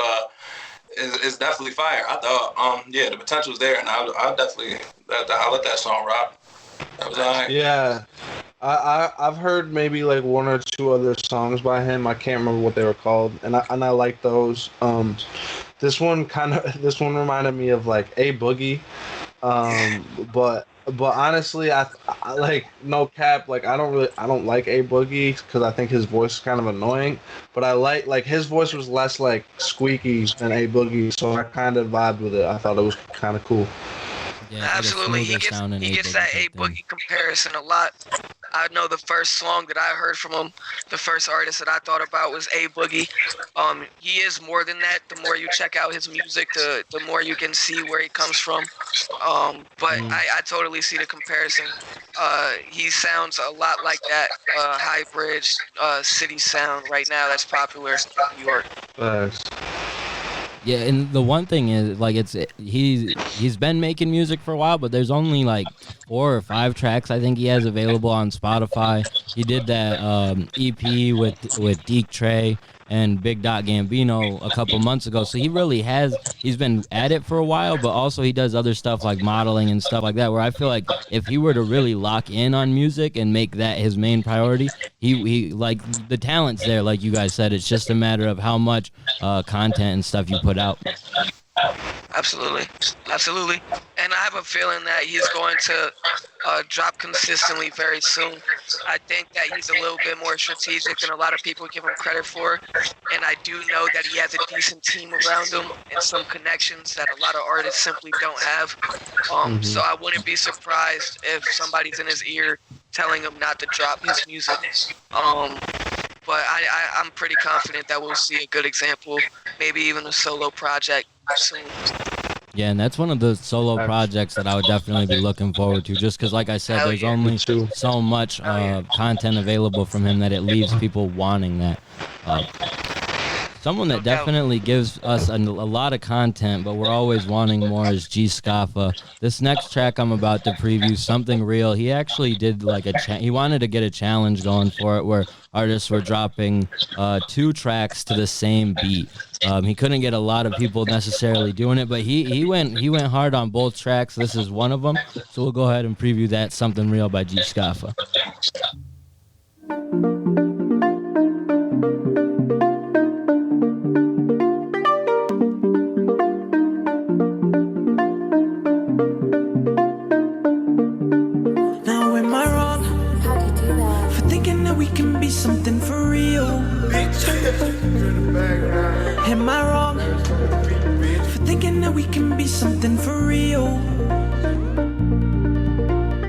it's definitely fire. I thought the potential's there, and I'll definitely I'll let that song rock. That was alright. Yeah, I've heard maybe like one or two other songs by him. I can't remember what they were called, and I like those. This one reminded me of like A Boogie, but honestly, I like, no cap, like I don't like A Boogie because I think his voice is kind of annoying. But I like his voice was less like squeaky than A Boogie, so I kind of vibed with it. I thought it was kind of cool. Yeah, absolutely, he gets that A Boogie comparison a lot. I know the first song that I heard from him, the first artist that I thought about was A Boogie. He is more than that. The more you check out his music, the more you can see where he comes from. But I totally see the comparison. He sounds a lot like that hybrid city sound right now that's popular in New York. Yeah, and the one thing is, like, he's been making music for a while, but there's only like 4 or 5 tracks I think he has available on Spotify. He did that EP with Deke Trey, and Big Dot Gambino a couple months ago. So he's been at it for a while, but also he does other stuff like modeling and stuff like that, where I feel like if he were to really lock in on music and make that his main priority, he like the talent's there, like you guys said. It's just a matter of how much content and stuff you put out. Absolutely. And I have a feeling that he's going to drop consistently very soon. I think that he's a little bit more strategic than a lot of people give him credit for. And I do know that he has a decent team around him and some connections that a lot of artists simply don't have. So I wouldn't be surprised if somebody's in his ear telling him not to drop his music. But I'm pretty confident that we'll see a good example, maybe even a solo project soon. Yeah, and that's one of the solo projects that I would definitely be looking forward to, just because, like I said, there's only so much content available from him that it leaves people wanting that. Someone that definitely gives us a lot of content, but we're always wanting more, is 𝐿. This next track I'm about to preview, Something Real, he actually did like he wanted to get a challenge going for it where artists were dropping 2 tracks to the same beat. He couldn't get a lot of people necessarily doing it, but he went hard on both tracks. This is one of them, so we'll go ahead and preview that, Something Real by 𝐿. Something for real. Am I wrong for thinking that we can be something for real?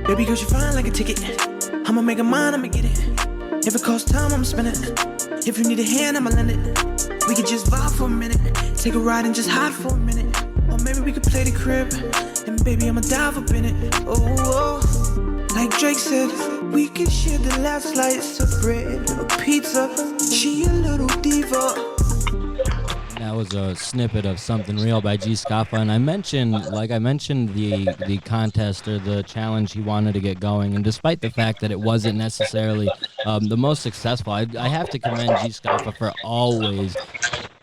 Baby girl, you fine like a ticket. I'ma make a mine, I'ma get it. If it costs time, I'ma spend it. If you need a hand, I'ma lend it. We could just vibe for a minute, take a ride and just hide for a minute. Or maybe we could play the crib, and baby, I'ma dive up in it. Oh. Like Drake said, we can share the last slice of bread or pizza. She a little diva. That was a snippet of Something Real by 𝐿, and I mentioned the contest or the challenge he wanted to get going, and despite the fact that it wasn't necessarily the most successful, I have to commend 𝐿 for always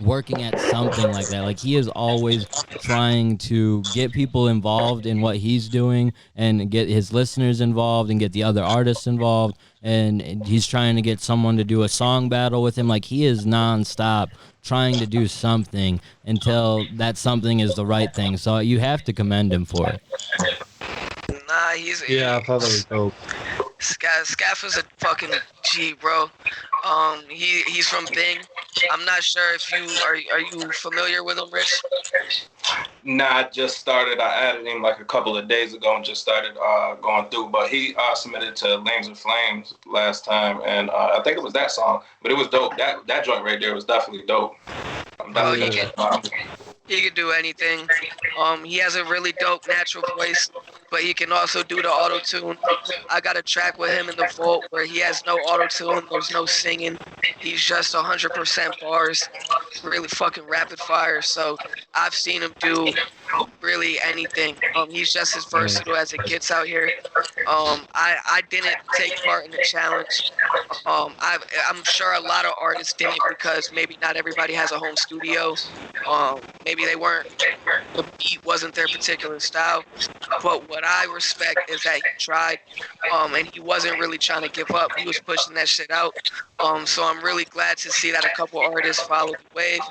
working at something like that. Like, he is always trying to get people involved in what he's doing and get his listeners involved and get the other artists involved, and he's trying to get someone to do a song battle with him. Like, he is nonstop trying to do something until that something is the right thing. So you have to commend him for it. Nah, I thought that was dope. Scaff is a fucking G, bro. He's from Bing. I'm not sure if are you familiar with him, Rich? Nah, I just started. I added him like a couple of days ago and just started going through. But he submitted to Lanes and Flames last time, and I think it was that song. But it was dope. That joint right there was definitely dope. He can do anything. He has a really dope natural voice, but he can also do the auto-tune. I got a track with him in the vault where he has no auto-tune, there's no singing. He's just 100% bars, really fucking rapid fire. So I've seen him do really anything. He's just as versatile as it gets out here. I didn't take part in the challenge. I'm sure a lot of artists didn't because maybe not everybody has a home studio. Maybe the beat wasn't their particular style. But what I respect is that he tried, and he wasn't really trying to give up. He was pushing that shit out. So I'm really glad to see that a couple artists followed the wave,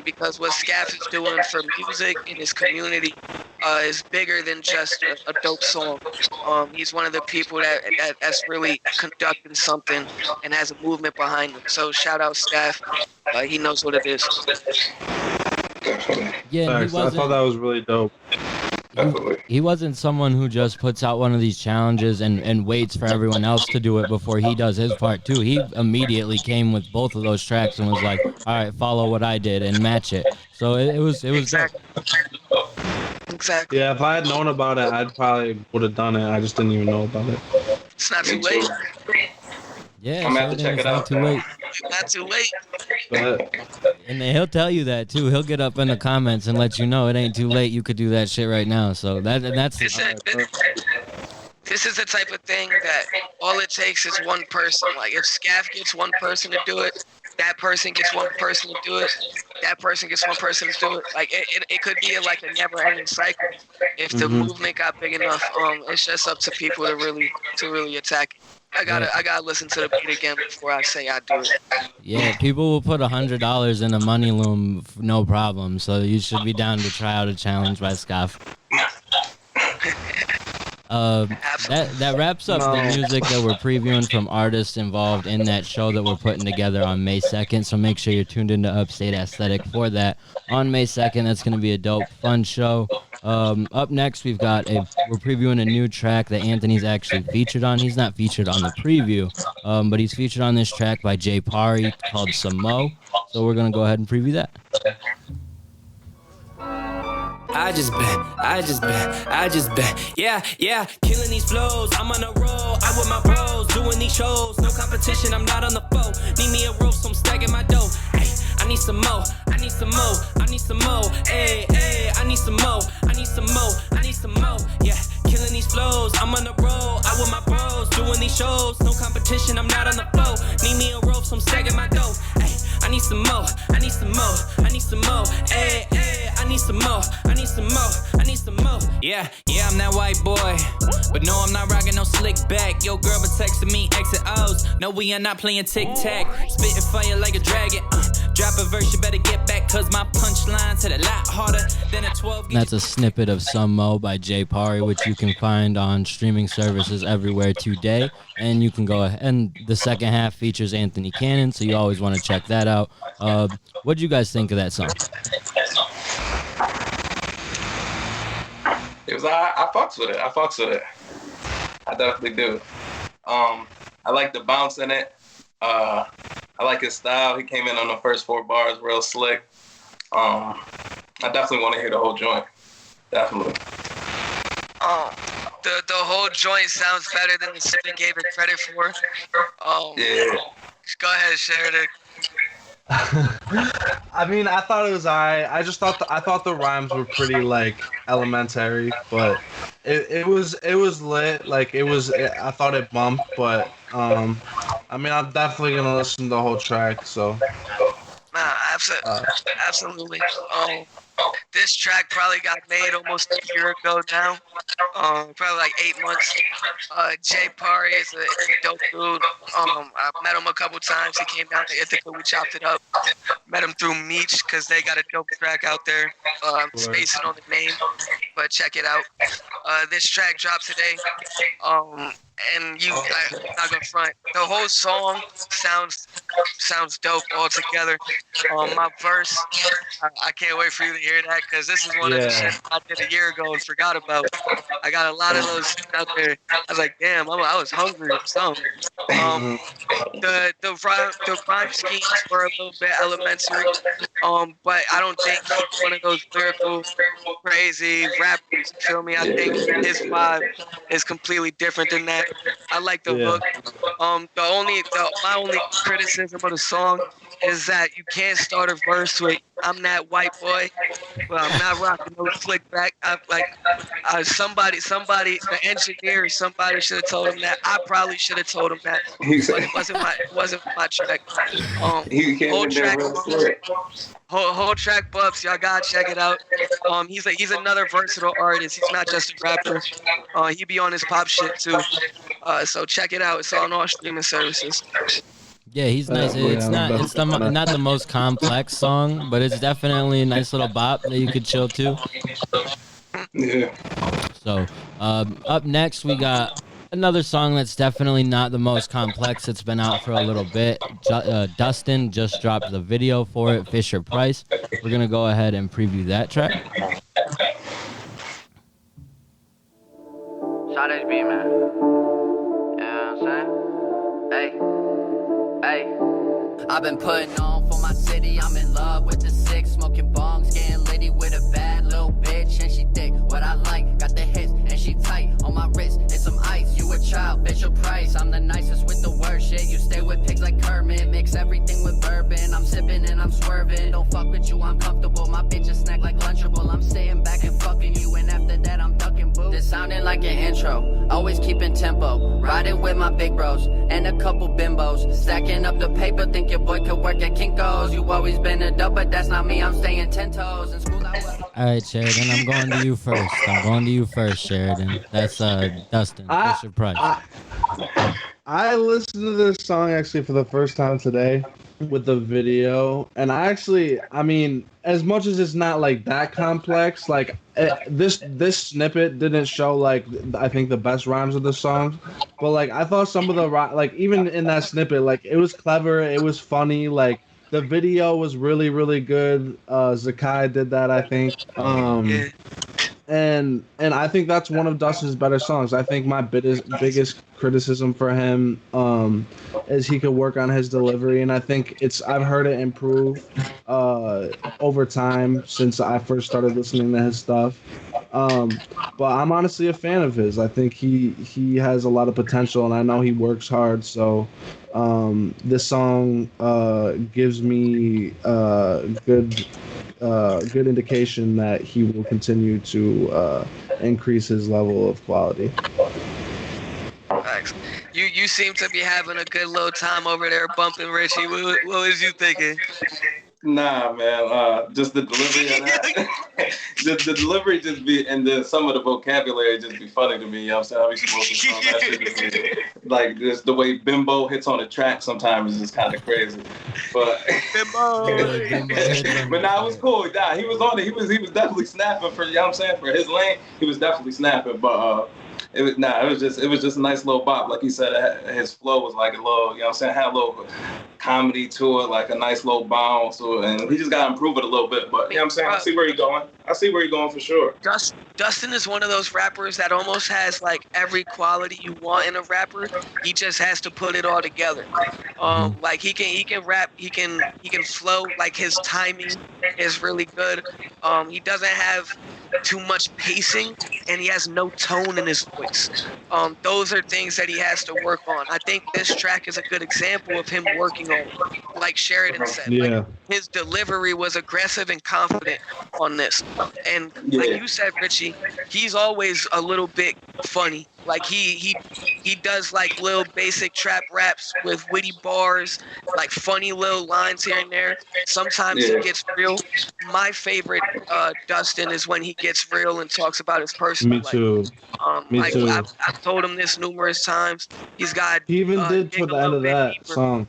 because what Scaff is doing for music in his community is bigger than just a dope song. He's one of the people that's really conducting something and has a movement behind him. So shout out Scaff. He knows what it is. Yeah, I thought that was really dope. He wasn't someone who just puts out one of these challenges and waits for everyone else to do it before he does his part too. He immediately came with both of those tracks and was like, all right, follow what I did and match it. So it was exactly. dope. Exactly. Yeah, if I had known about it, I probably would have done it. I just didn't even know about it. It's not too late. Yeah, I'm gonna have to check it out. Not too late. Not too late. And he'll tell you that too. He'll get up in the comments and let you know it ain't too late. You could do that shit right now. So that's. This is the type of thing that all it takes is one person. Like, if Scaff gets one person to do it, that person gets one person to do it. That person gets one person to do it. Like it could be like a never-ending cycle if the movement got big enough. It's just up to people to really attack it. I gotta listen to the beat again before I say I do it. Yeah, people will put $100 in a money loom, no problem. So you should be down to try out a challenge by Scoff. That wraps up the music that we're previewing from artists involved in that show that we're putting together on May 2nd. So make sure you're tuned into Upstate Aesthetic for that on May 2nd. That's going to be a dope, fun show. Up next, we're previewing a new track that Anthony's actually featured on. He's not featured on the preview, but he's featured on this track by 𝐻𝑒𝑟𝑒 called 𝐶𝑚𝑜. So we're going to go ahead and preview that. I just bet, yeah, killing these flows, I'm on a roll, I with my bros, doing these shows, no competition, I'm not on the foe, need me a rope, so I'm stacking my dough, ay, I need some more, I need some more, ay, I need some more, yeah, killing these flows, I'm on a roll, I with my bros, doing these shows, no competition, I'm not on the flow, need me a rope, so I'm stacking my dough, ay, I need some more, ay, I need some more, yeah, I'm that white boy, but no, I'm not rocking no slick back, yo girl been texting me X and O's, no we are not playing tic-tac, spitting fire like a dragon, drop a verse, you better get back, cause my punchlines hit a lot harder than a 12. That's a snippet of 𝐶𝑚𝑜 by 𝐻𝑒𝑟𝑒, which you can find on streaming services everywhere today, and you can go ahead, and the second half features Anthony Kannon, so you always want to check that out. What do you guys think of that song? It was I fucks with it. I definitely do. I like the bounce in it. I like his style. He came in on the first 4 bars real slick. I definitely want to hear the whole joint. Definitely. The whole joint sounds better than the city gave it credit for. Yeah. Go ahead, Sheridan. I mean, I thought it was alright. I thought the rhymes were pretty like elementary, but it was lit. Like I thought it bumped, but I mean, I'm definitely gonna listen to the whole track. So. Absolutely. This track probably got made almost a year ago now. Probably like 8 months. 𝐻𝑒𝑟𝑒 is a dope dude. I met him a couple times. He came down to Ithaca. We chopped it up. Met him through Meech because they got a dope track out there. I'm spacing on the name, but check it out. This track dropped today. And I'm not gonna front. The whole song sounds dope altogether. My verse, I can't wait for you to hear that because this is one of the shit I did a year ago and forgot about. I got a lot of those out there. I was like, damn, I was hungry or something. The rhyme schemes were a little bit elementary, but I don't think he's one of those lyrical, crazy rappers. You feel me? I think his vibe is completely different than that. I like the hook. My only criticism of the song is that you can't start a verse with "I'm that white boy," but I'm not rocking no slick back. Somebody, the engineer, somebody should have told him that. I probably should have told him that, but it wasn't my track. Whole track buffs, y'all gotta check it out. He's another versatile artist. He's not just a rapper. He be on his pop shit too. So check it out. It's on all streaming services. Yeah, he's nice. It's not the most complex song, but it's definitely a nice little bop that you could chill to. Yeah. So up next we got another song that's definitely not the most complex. It's been out for a little bit. Dustin just dropped the video for it, Fisher-Price. We're going to go ahead and preview that track. Shot HB, man. You know what I'm saying? Hey. I've been putting on for my city. I'm in love with the 6, smoking bongs, getting litty with a bad little bitch, and she thick. What I like, got the hits, and she tight on my wrist. And some ice. You a child, Fisher-Price. I'm the nicest with the worst shit. You stay with pigs like Kermit, mix everything with bourbon. I'm sipping and I'm swerving. Don't fuck with you, I'm comfortable. My bitch a snack like Lunchable. I'm staying back and fucking you, and after that I'm ducking boo. This sounding like an intro. Always keeping tempo. Riding with my big bros and a couple bimbos. Stacking up the paper, think your boy could work at Kinko's. You always been a dope, but that's not me. I'm staying 10 toes. In school, I was. All right, Sheridan, I'm going to you first. Sheridan. That's Dustin Fisher-Price. I listened to this song actually for the first time today with the video, and I mean, as much as it's not like that complex, like this snippet didn't show like I think the best rhymes of the song, but like I thought some of the like even in that snippet, like it was clever, it was funny, like the video was really really good. Zakai did that, I think. Yeah. And I think that's one of Dustin's better songs. I think my biggest criticism for him is he could work on his delivery, and I think I've heard it improve over time since I first started listening to his stuff. But I'm honestly a fan of his. I think he has a lot of potential, and I know he works hard. So this song gives me good indication that he will continue to increase his level of quality. Thanks. You seem to be having a good little time over there bumping Richy. What was you thinking? Nah, man. Just the delivery of that. the delivery just be, and then some of the vocabulary just be funny to me. You know what I'm saying? I be supposed to song that shit to me. Like just the way Bimbo hits on the track sometimes is just kind of crazy. But but nah, it was cool. Nah, he was on it. He was definitely snapping for, you know what I'm saying, for his lane. He was definitely snapping, but it was just a nice little bop. Like he said, his flow was like a little, you know what I'm saying, had a little comedy to it, like a nice little bounce to it, and he just got to improve it a little bit. But you know what I'm saying, I see where you're going for sure. Dustin is one of those rappers that almost has like every quality you want in a rapper. He just has to put it all together. Like he can rap, he can flow. Like his timing is really good. He doesn't have too much pacing, and he has no tone in his voice. Those are things that he has to work on. I think this track is a good example of him working on it. Like Sheridan said, yeah. Like his delivery was aggressive and confident on this. And like you said, Richy, he's always a little bit funny. Like he does like little basic trap raps with witty bars, like funny little lines here and there. Sometimes he gets real. My favorite Dustin is when he gets real and talks about his personal life. Me too. I've told him this numerous times. He even did toward the end of that song.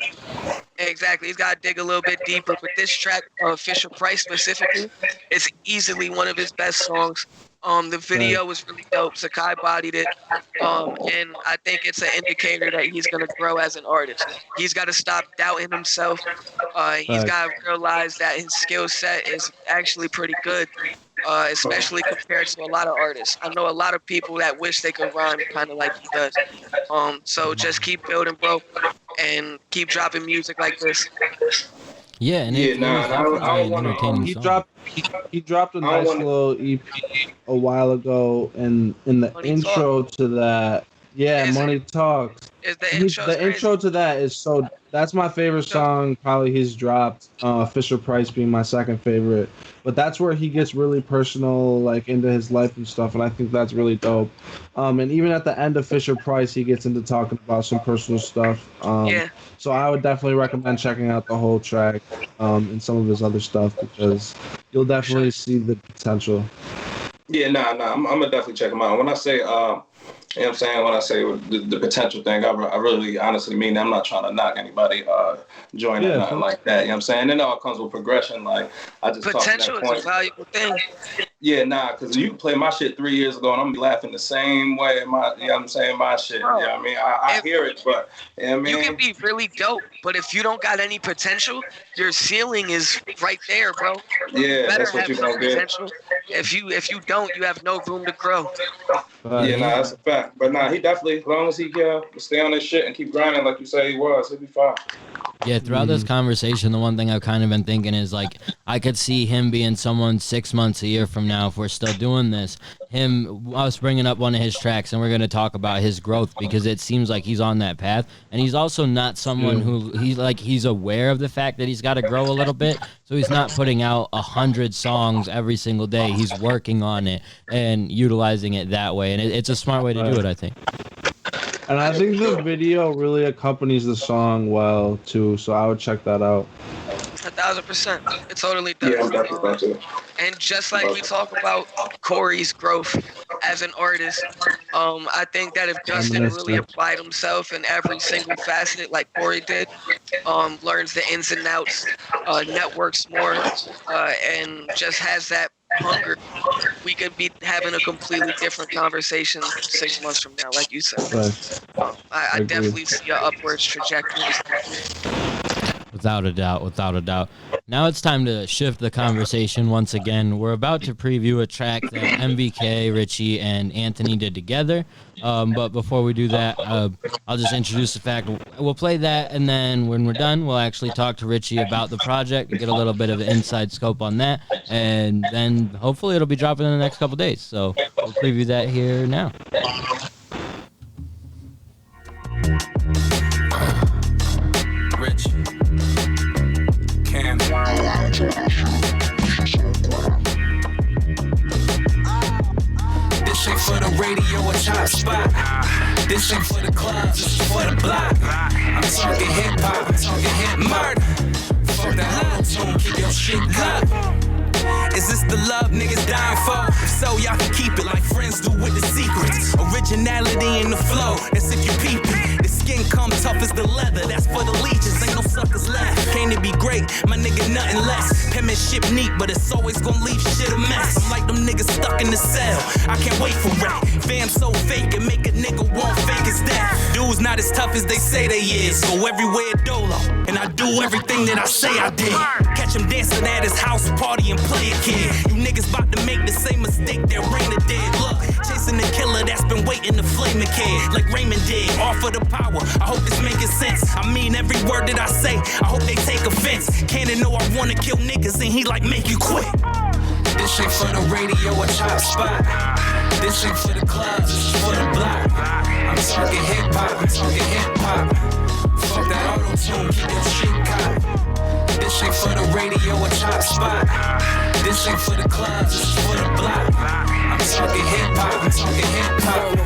Exactly. He's got to dig a little bit deeper. But this track, Fisher-Price specifically, is easily one of his best songs. The video was really dope. Zakai bodied it. And I think it's an indicator that he's going to grow as an artist. He's got to stop doubting himself. He's got to realize that his skill set is actually pretty good, especially compared to a lot of artists. I know a lot of people that wish they could rhyme kind of like he does. So just keep building, bro, and keep dropping music like this. Yeah, and he dropped a nice little EP a while ago, and in the intro to that, Money Talks. The intro to that is so. That's my favorite song probably he's dropped. Fisher-Price being my second favorite, but that's where he gets really personal, like into his life and stuff, and I think that's really dope. And even at the end of Fisher-Price, he gets into talking about some personal stuff. So I would definitely recommend checking out the whole track and some of his other stuff, because you'll definitely see the potential. Yeah, I'm gonna definitely check him out. When I say, you know what I'm saying, when I say the potential thing, I really honestly mean that. I'm not trying to knock anybody joining or nothing like that. You know what I'm saying? And it all comes with progression. Like, I just potential is a valuable thing. Yeah, because you can play my shit 3 years ago and I'm laughing the same way. You know what I'm saying? My shit. Bro, you know what I mean? I hear it, but you know what I mean? You can be really dope, but if you don't got any potential, your ceiling is right there, bro. Yeah, that's what you're gonna get. If you don't, you have no room to grow. That's a fact. But he definitely, as long as he stay on this shit and keep grinding like you say he was, he'll be fine. Yeah, throughout this conversation, the one thing I've kind of been thinking is, like, I could see him being someone 6 months, a year from now, if we're still doing this, us bringing up one of his tracks, and we're going to talk about his growth, because it seems like he's on that path. And he's also not someone who, he's aware of the fact that he's got to grow a little bit, so he's not putting out 100 songs every single day. He's working on it and utilizing it that way, and it's a smart way to do it, I think. And I think the video really accompanies the song well, too, so I would check that out. 1,000%. It totally does. Yeah, I'm definitely about to. And just like we talk about Corey's growth as an artist, I think that if Justin really applied himself in every single facet like Corey did, learns the ins and outs, networks more, and just has that hunger, we could be having a completely different conversation 6 months from now, like you said. Right. I definitely see an upwards trajectory. Without a doubt. Now it's time to shift the conversation once again. We're about to preview a track that MBK, Richy, and Anthony did together. But before we do that, I'll just introduce the fact. We'll play that, and then when we're done, we'll actually talk to Richy about the project, get a little bit of an inside scope on that, and then hopefully it'll be dropping in the next couple days. So we'll preview that here now. Rich. Cam. This ain't for the radio or top spot. This ain't for the clubs, this is for the block. I'm talking hip hop, I'm talking hip murder. Fuck that auto-tune, keep your shit locked. Is this the love niggas dying for? If so, y'all can keep it like friends do with the secrets. Originality in the flow, that's if you peep it. The skin come tough as the leather, that's for the leeches. Ain't no suckers left. Came to be great, my nigga nothing less. Penmanship neat, but it's always gonna leave shit a mess. I'm like them niggas stuck in the cell, I can't wait for rap. Fam so fake and make a nigga want fake as that. Dudes not as tough as they say they is. Go everywhere dolo, and I do everything that I say I did. Catch him dancing at his house party and play a kid. You niggas about to make the same mistake that Raina did. Look, chasing the killer that's been waiting to flame a kid. Like Raymond did, offer the power. I hope it's making sense. I mean every word that I say, I hope they take offense. Cannon know I wanna kill niggas and he like make you quit. This ain't for the radio or top spot. This ain't for the clubs, this is for the block. I'm talking hip hop, I'm talking hip hop. Fuck that auto-tune, keep your shit cocked. This ain't for the radio or top spot. This ain't for the clubs, this is for the block. I'm talking hip hop, I'm talking hip hop.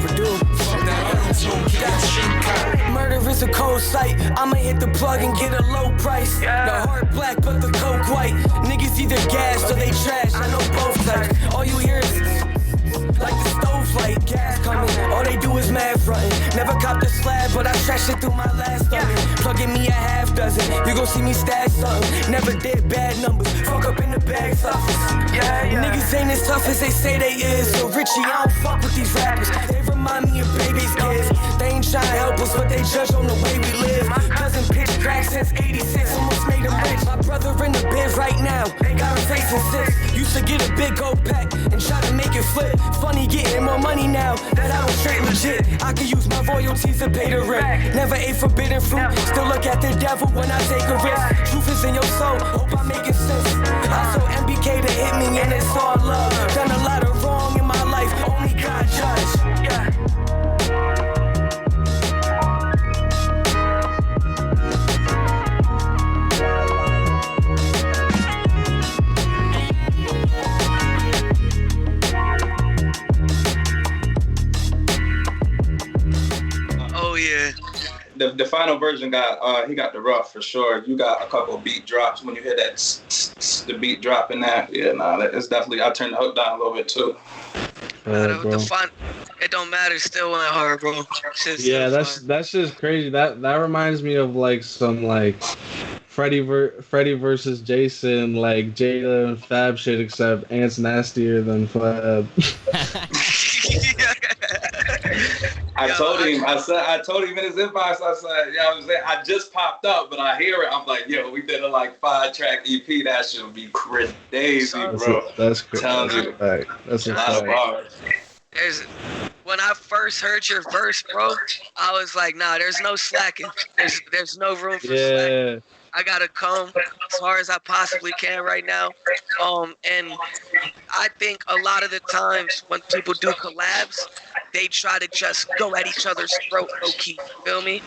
Fuck that auto-tune, keep your shit cocked. Murder is a cold sight. I'ma hit the plug and get a low price. The heart black, but the coke white. Niggas either gas or they trash. I know both types. All you hear is like the stove light, gas coming. All they do is mad frontin'. Never copped a slab, but I trashed it through my last stomach. Plugging me a half dozen. You gon' see me stash something. Never did bad numbers. Fuck up in the bag office. Niggas ain't as tough as they say they is. So Richy, I don't fuck with these rappers. They remind me of babies' kids. They ain't tryna help us, but they judge on the way we live. Cousin pitch crack since 86, almost made him rich. My brother in the bed right now, got him facing 6. Used to get a big old pack and try to make it flip. Funny getting more money now that I was straight legit. I can use my royalties to pay the rent. Never ate forbidden fruit, still look at the devil when I take a risk. Truth is in your soul, hope I'm making sense. I told MBK to hit me and it's all love. Done a lot of wrong in my life, only God judge. The final version got he got the rough for sure. You got a couple of beat drops when you hear that the beat drop in that. Yeah, it's definitely. I turned the hook down a little bit too. It don't matter. Still went hard, bro. That's just crazy. That reminds me of like some like Freddie versus Jason, like Jada and Fab shit, except Ant's nastier than Fab. I told him in his inbox, I said, I just popped up, but I hear it. I'm like, yo, we did a like 5-track EP. That should be crazy, bro. That's crazy. That's a fact. When when I first heard your verse, bro, I was like, nah, there's no slacking. There's no room for slacking. I gotta come as hard as I possibly can right now. And I think a lot of the times when people do collabs, they try to just go at each other's throat low key. Feel me?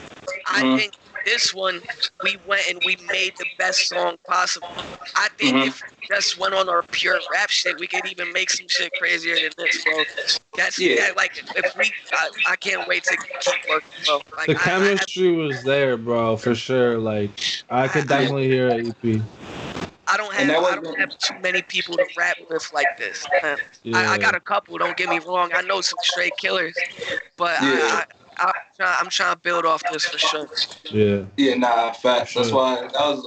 I think this one, we went and we made the best song possible. I think if we just went on our pure rap shit, we could even make some shit crazier than this, bro. I can't wait to keep working, bro. Like, the chemistry was there, bro, for sure. Like, I could definitely hear an EP. I don't have too many people to rap with like this. I got a couple, don't get me wrong. I know some straight killers, but I'm trying to build off this for sure. Yeah, nah, facts. That's why that was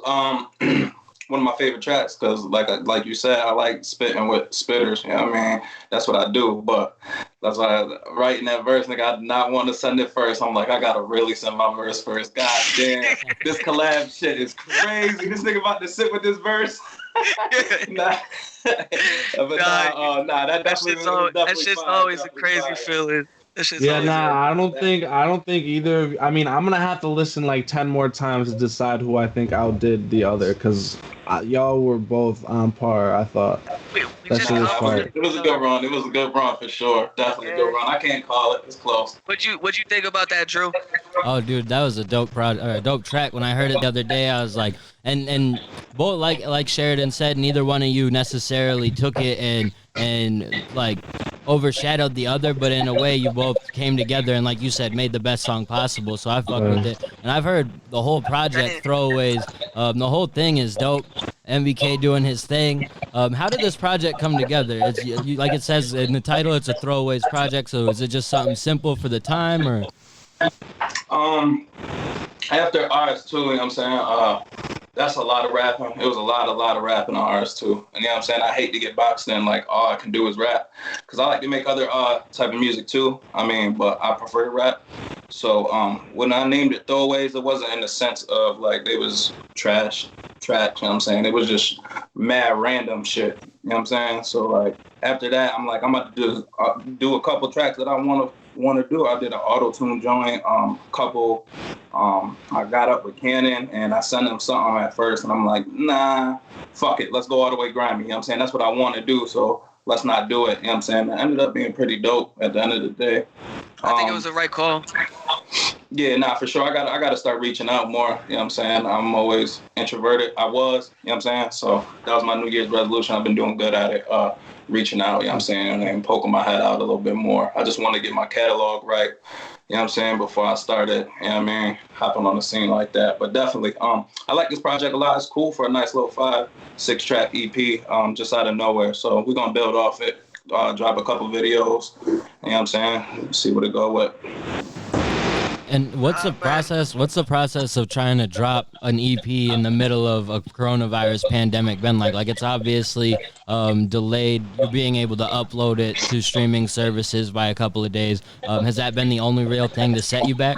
one of my favorite tracks, because like you said, I like spitting with spitters. You know what I mean? That's what I do. But that's why writing that verse, nigga, I did not want to send it first. I'm like, I gotta really send my verse first. God damn, this collab shit is crazy. This nigga about to sit with this verse. That shit's always a crazy feeling. I don't think either. I mean, I'm gonna have to listen like 10 more times to decide who I think outdid the other, because y'all were both on par. I thought it was a good run. It was a good run for sure. Definitely a good run. I can't call it. It's close. What'd you think about that, Drew? Oh, dude, that was a dope dope track. When I heard it the other day, I was like, and both like Sheridan said, neither one of you necessarily took it and like overshadowed the other, but in a way you both came together and, like you said, made the best song possible. So I fucked with it, and I've heard the whole project, Throwaways. The whole thing is dope. MBK doing his thing. How did this project come together? It's like it says in the title, it's a Throwaways project. So is it just something simple for the time, or? After RS2, you know what I'm saying? That's a lot of rapping. It was a lot of rapping on RS2. And you know what I'm saying? I hate to get boxed in like all I can do is rap, because I like to make other type of music too. I mean, but I prefer to rap. So when I named it Throwaways, it wasn't in the sense of like they was trash tracks, you know what I'm saying? It was just mad random shit. You know what I'm saying? So like after that, I'm like, I'm about to do a couple tracks that I want to do. I did an auto-tune joint, couple. I got up with Kannon and I sent him something at first, and I'm like, nah, fuck it, let's go all the way grimy. You know what I'm saying? That's what I want to do, so let's not do it. You know what I'm saying? It ended up being pretty dope at the end of the day. I think it was the right call. Yeah, nah, for sure. I gotta start reaching out more. You know what I'm saying? I'm always introverted. I was, you know what I'm saying? So that was my New Year's resolution. I've been doing good at it. Reaching out, you know what I'm saying, and poking my head out a little bit more. I just want to get my catalog right, you know what I'm saying, before I started, you know what I mean, hopping on the scene like that. But definitely, I like this project a lot. It's cool for a nice little 5-6 track EP, just out of nowhere. So we're gonna build off it, drop a couple videos, you know what I'm saying, see what it go with. And what's the process? What's the process of trying to drop an EP in the middle of a coronavirus pandemic been like? Like, it's obviously delayed you being able to upload it to streaming services by a couple of days. Has that been the only real thing to set you back?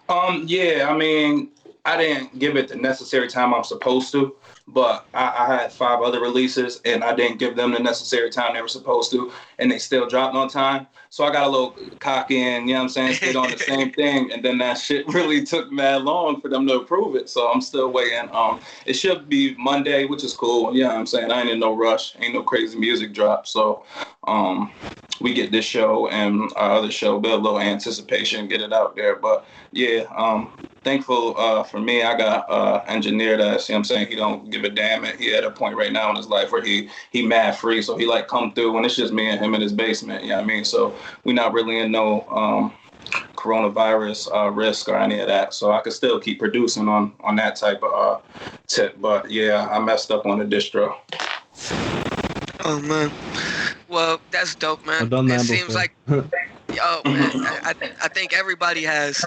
Yeah, I mean, I didn't give it the necessary time I'm supposed to, but I had 5 other releases and I didn't give them the necessary time they were supposed to, and they still dropped on time. So I got a little cocky and, you know what I'm saying, stayed on the same thing, and then that shit really took mad long for them to approve it. So I'm still waiting. It should be Monday, which is cool. You know what I'm saying? I ain't in no rush. Ain't no crazy music drop. So we get this show and our other show, build a little anticipation, get it out there. But yeah, thankful for me, I got engineer that's, you know what I'm saying, he don't give a damn. He at a point right now in his life where he mad free. So he like come through and it's just me and him in his basement, you know what I mean? So we not really in no coronavirus risk or any of that. So I could still keep producing on that type of tip. But yeah, I messed up on the distro. Oh man. Well, that's dope, man. I've done that before. Seems like, yo, man, I think everybody has.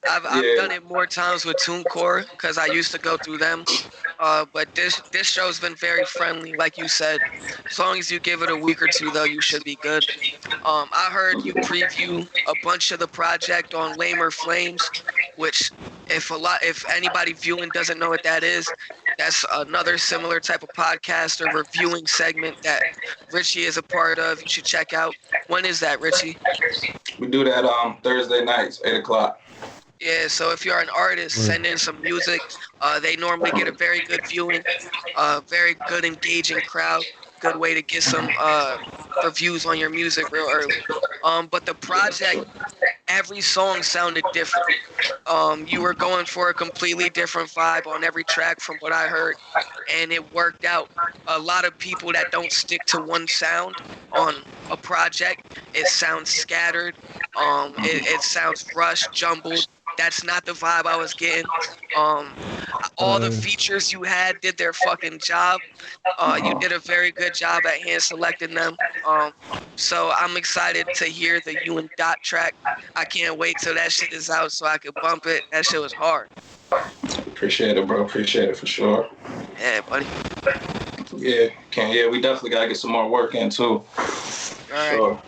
I've done it more times with TuneCore because I used to go through them. But this show's been very friendly, like you said. As long as you give it a week or two, though, you should be good. I heard you preview a bunch of the project on Lamer Flames, which if anybody viewing doesn't know what that is, That's another similar type of podcast or reviewing segment that Richy is a part of. You should check out. When is that, Richy? We do that Thursday nights, 8 o'clock. Yeah, so if you're an artist, send in some music. They normally get a very good viewing, very good engaging crowd. Good way to get some reviews on your music real early. But the project, every song sounded different. You were going for a completely different vibe on every track from what I heard, and it worked out. A lot of people that don't stick to one sound on a project, it sounds scattered, it sounds rushed, jumbled. That's not the vibe I was getting. All the features you had did their fucking job. You did a very good job at hand selecting them. So I'm excited to hear the You and Dot track. I can't wait till that shit is out so I can bump it. That shit was hard. Appreciate it, bro. Appreciate it for sure. Yeah, buddy. Yeah, we definitely gotta get some more work in too. Sure.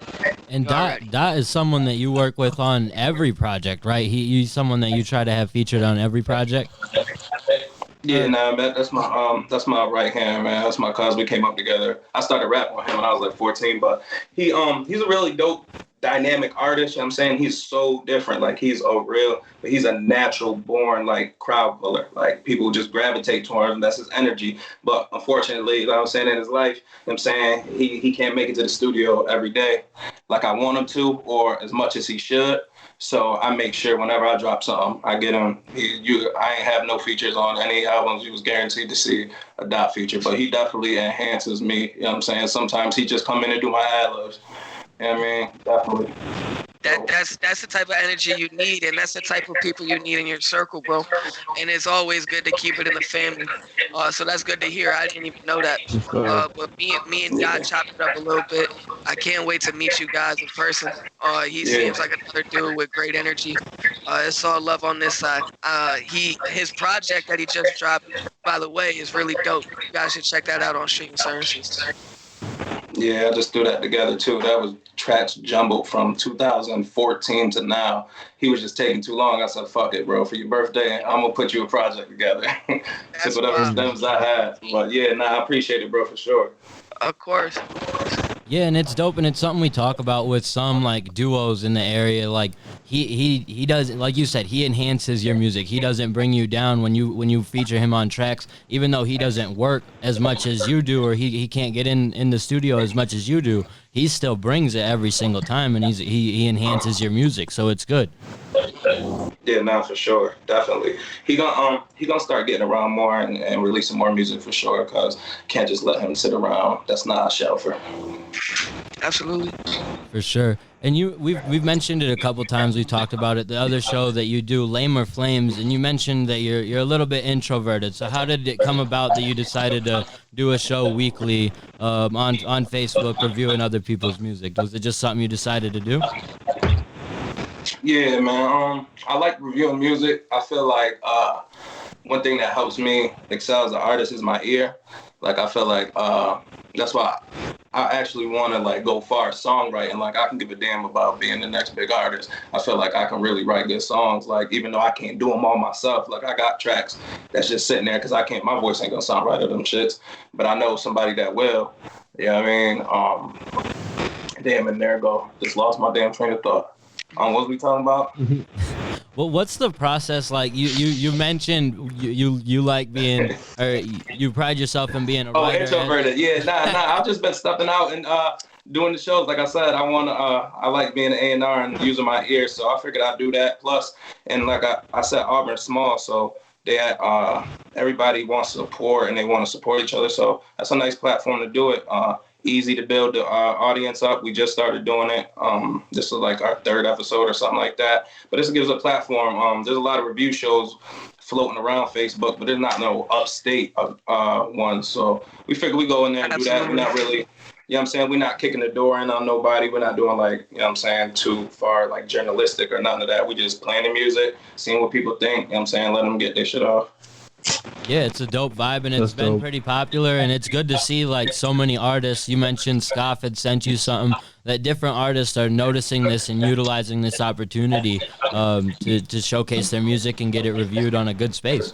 And Dot is someone that you work with on every project, right? He's someone that you try to have featured on every project. Yeah, man, that's my right hand, man. That's my cousin. We came up together. I started rapping with him when I was like 14, but he's a really dope, dynamic artist. You know what I'm saying? He's so different. Like, he's he's a natural born, like, crowd puller. Like, people just gravitate towards him. That's his energy. But unfortunately, you know what I'm saying, in his life, you know what I'm saying, he can't make it to the studio every day like I want him to, or as much as he should. So I make sure whenever I drop something, I get him. I ain't have no features on any albums. You was guaranteed to see a Dot feature, but he definitely enhances me. You know what I'm saying? Sometimes he just come in and do my ad-libs. You know what I mean? Definitely. That's the type of energy you need, and that's the type of people you need in your circle, bro. And it's always good to keep it in the family. So that's good to hear. I didn't even know that. But me and Dot chopped it up a little bit. I can't wait to meet you guys in person. He seems like another dude with great energy. It's all love on this side. His project that he just dropped, by the way, is really dope. You guys should check that out on streaming services. Yeah, I just threw that together too. That was tracks jumbled from 2014 to now. He was just taking too long. I said, fuck it, bro. For your birthday, I'm going to put you a project together. Just whatever stems I had. But yeah, I appreciate it, bro, for sure. Of course. Yeah, and it's dope, and it's something we talk about with some, like, duos in the area. Like, he does, like you said, he enhances your music. He doesn't bring you down when you feature him on tracks, even though he doesn't work as much as you do, or he can't get in the studio as much as you do. He still brings it every single time, and he enhances your music, so it's good. Yeah, for sure, definitely. He gonna start getting around more and releasing more music for sure, because can't just let him sit around. That's not a shelfer. Absolutely. For sure. And we've mentioned it a couple times. We talked about it. The other show that you do, Lamer Flames, and you mentioned that you're a little bit introverted. So how did it come about that you decided to do a show weekly on Facebook reviewing other people's music? Was it just something you decided to do? Yeah, man. I like reviewing music. I feel like one thing that helps me excel as an artist is my ear. Like, I feel like that's why I actually want to, like, go far songwriting. Like, I can give a damn about being the next big artist. I feel like I can really write good songs. Like, even though I can't do them all myself, like, I got tracks that's just sitting there because my voice ain't gonna sound right at them shits. But I know somebody that will. You know what I mean? Damn, and there go. Just lost my damn train of thought. What was we talking about? Well, what's the process like? You mentioned you like being, or you pride yourself in being a writer. Introverted. Yeah, I've just been stepping out and doing the shows. Like I said, I like being an A&R and using my ears, so I figured I'd do that. Plus, and like I said, Auburn's small, so they had, everybody wants support and they want to support each other, so that's a nice platform to do it. Easy to build the audience up. We just started doing it. This is like our third episode or something like that. But this gives a platform. There's a lot of review shows floating around Facebook, but there's not no upstate ones. So we figure we go in there and do that. We're not really, you know what I'm saying? We're not kicking the door in on nobody. We're not doing, like, you know what I'm saying, too far, like, journalistic or none of that. We just playing the music, seeing what people think, you know what I'm saying, let them get their shit off. Yeah, it's a dope vibe, and it's been pretty popular, and it's good to see, like, so many artists. You mentioned Scoff had sent you something, that different artists are noticing this and utilizing this opportunity to showcase their music and get it reviewed on a good space.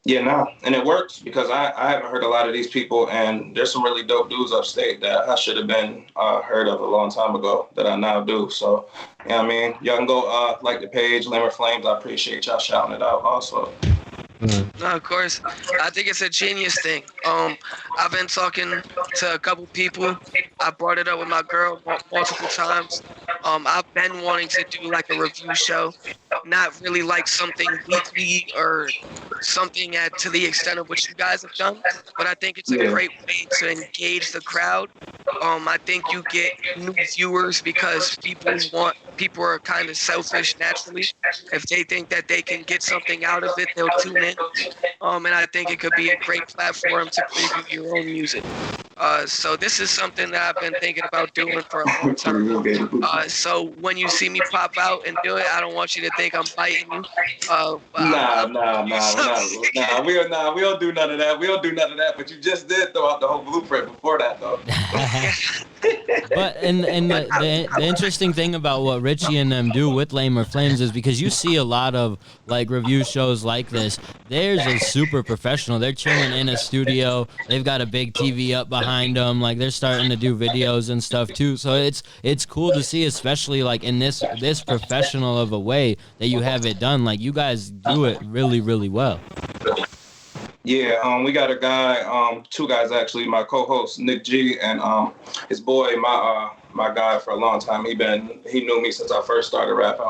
Yeah, no, and it works because I haven't heard a lot of these people, and there's some really dope dudes upstate that I should have been heard of a long time ago that I now do. So, you know what I mean? Y'all can go like the page, Limmer Flames. I appreciate y'all shouting it out also. No, of course. I think it's a genius thing. I've been talking to a couple people. I brought it up with my girl multiple times. I've been wanting to do like a review show, not really like something weekly or something to the extent of what you guys have done, but I think it's a great way to engage the crowd. I think you get new viewers because people are kind of selfish naturally. If they think that they can get something out of it, they'll tune in. And I think it could be a great platform to preview your own music. So this is something that I've been thinking about doing for a long time. So when you see me pop out and do it, I don't want you to think I'm biting you. Nah. We don't do none of that. We don't do none of that. But you just did throw out the whole blueprint before that, though. But and the interesting thing about what Richy and them do with Limmer Flames is because you see a lot of like review shows like this. Theirs is super professional. They're chilling in a studio. They've got a big TV up behind them. Like they're starting to do videos and stuff too. So it's cool to see, especially like in this professional of a way that you have it done. Like you guys do it really, really well. Yeah, we got a guy, two guys actually, my co-host Nick G and his boy, my guy for a long time. He knew me since I first started rapping.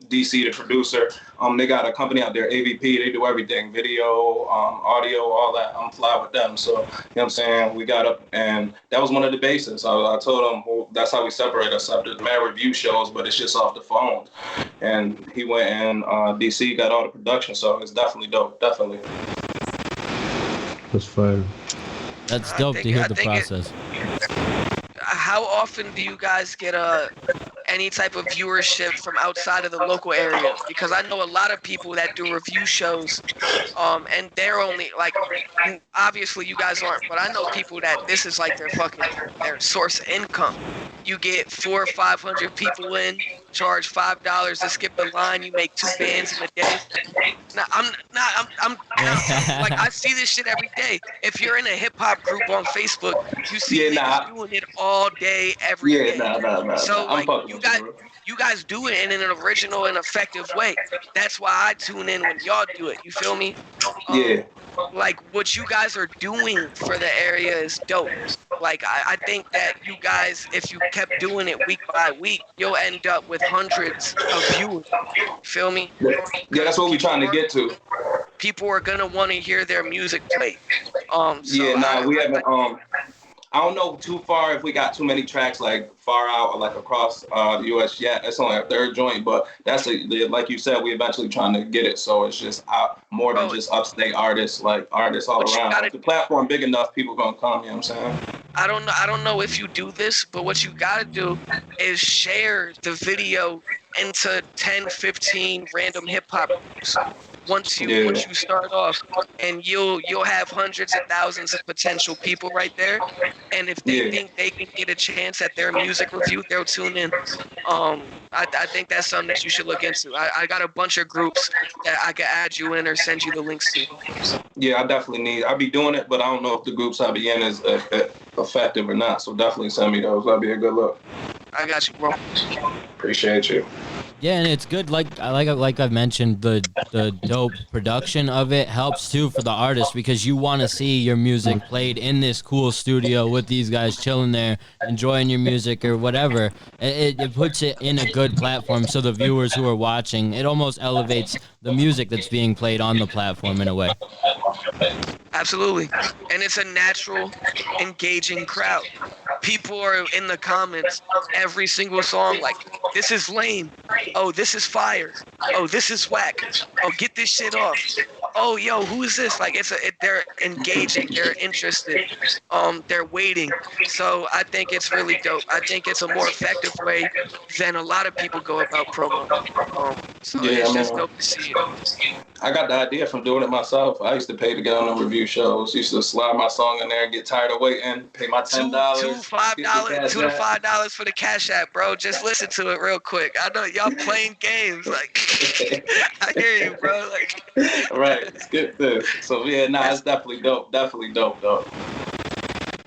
DC, the producer. They got a company out there, AVP. They do everything, video, audio, all that. I'm fly with them. So, you know what I'm saying? We got up, and that was one of the bases. I told him, well, that's how we separate ourselves. There's mad review shows, but it's just off the phone. And he went and DC got all the production, so it's definitely dope, definitely. That's fire. That's dope to hear the process. How often do you guys get any type of viewership from outside of the local area? Because I know a lot of people that do review shows, and they're only like, obviously you guys aren't, but I know people that this is like their source of income. You get 400 or 500 people in, charge $5 to skip the line. You make 2 bands in a day. Now, I'm like, I see this shit every day. If you're in a hip hop group on Facebook, you see niggas doing it all day, every day. So like, you guys do it in an original and effective way. That's why I tune in when y'all do it. You feel me? Like what you guys are doing for the area is dope. Like I think that you guys, if you kept doing it week by week, you'll end up with hundreds of viewers. Feel me? Yeah, that's what we're trying to get to. People are gonna want to hear their music played. We haven't. I don't know too far if we got too many tracks like far out or like across the U.S. yet. It's only our 3rd joint, but that's like you said, we eventually trying to get it. So it's just more than just upstate artists, like artists all around. If the platform big enough, people gonna come. You know what I'm saying? I don't know if you do this, but what you gotta do is share the video into 10, 15 random hip hop groups. Once you start off, and you'll have hundreds of thousands of potential people right there, and if they think they can get a chance at their music review, they'll tune in. I think that's something that you should look into. I got a bunch of groups that I can add you in or send you the links to. Yeah, I definitely I'll be doing it, but I don't know if the groups I'll be in is effective or not. So definitely send me those. That'll be a good look. I got you, bro. Appreciate you. Yeah, and it's good. Like I've mentioned, the dope production of it helps too for the artist because you want to see your music played in this cool studio with these guys chilling there, enjoying your music or whatever. It puts it in a good platform so the viewers who are watching, it almost elevates the music that's being played on the platform in a way. Absolutely. And it's a natural, engaging crowd. People are in the comments every single song like, this is lame. Oh, this is fire. Oh, this is whack. Oh, get this shit off. Oh, yo, who is this? Like, they're engaging. They're interested. They're waiting. So I think it's really dope. I think it's a more effective way than a lot of people go about promo. It's just dope to see it. I got the idea from doing it myself. I used to pay to get on the review shows. Used to slide my song in there and get tired of waiting. Pay my $10. $2 to $5 for the Cash App, bro. Just listen to it real quick. I know y'all playing games. Like, I hear you, bro. Like, right. Skip this. So yeah, nah, it's definitely dope. Definitely dope, though.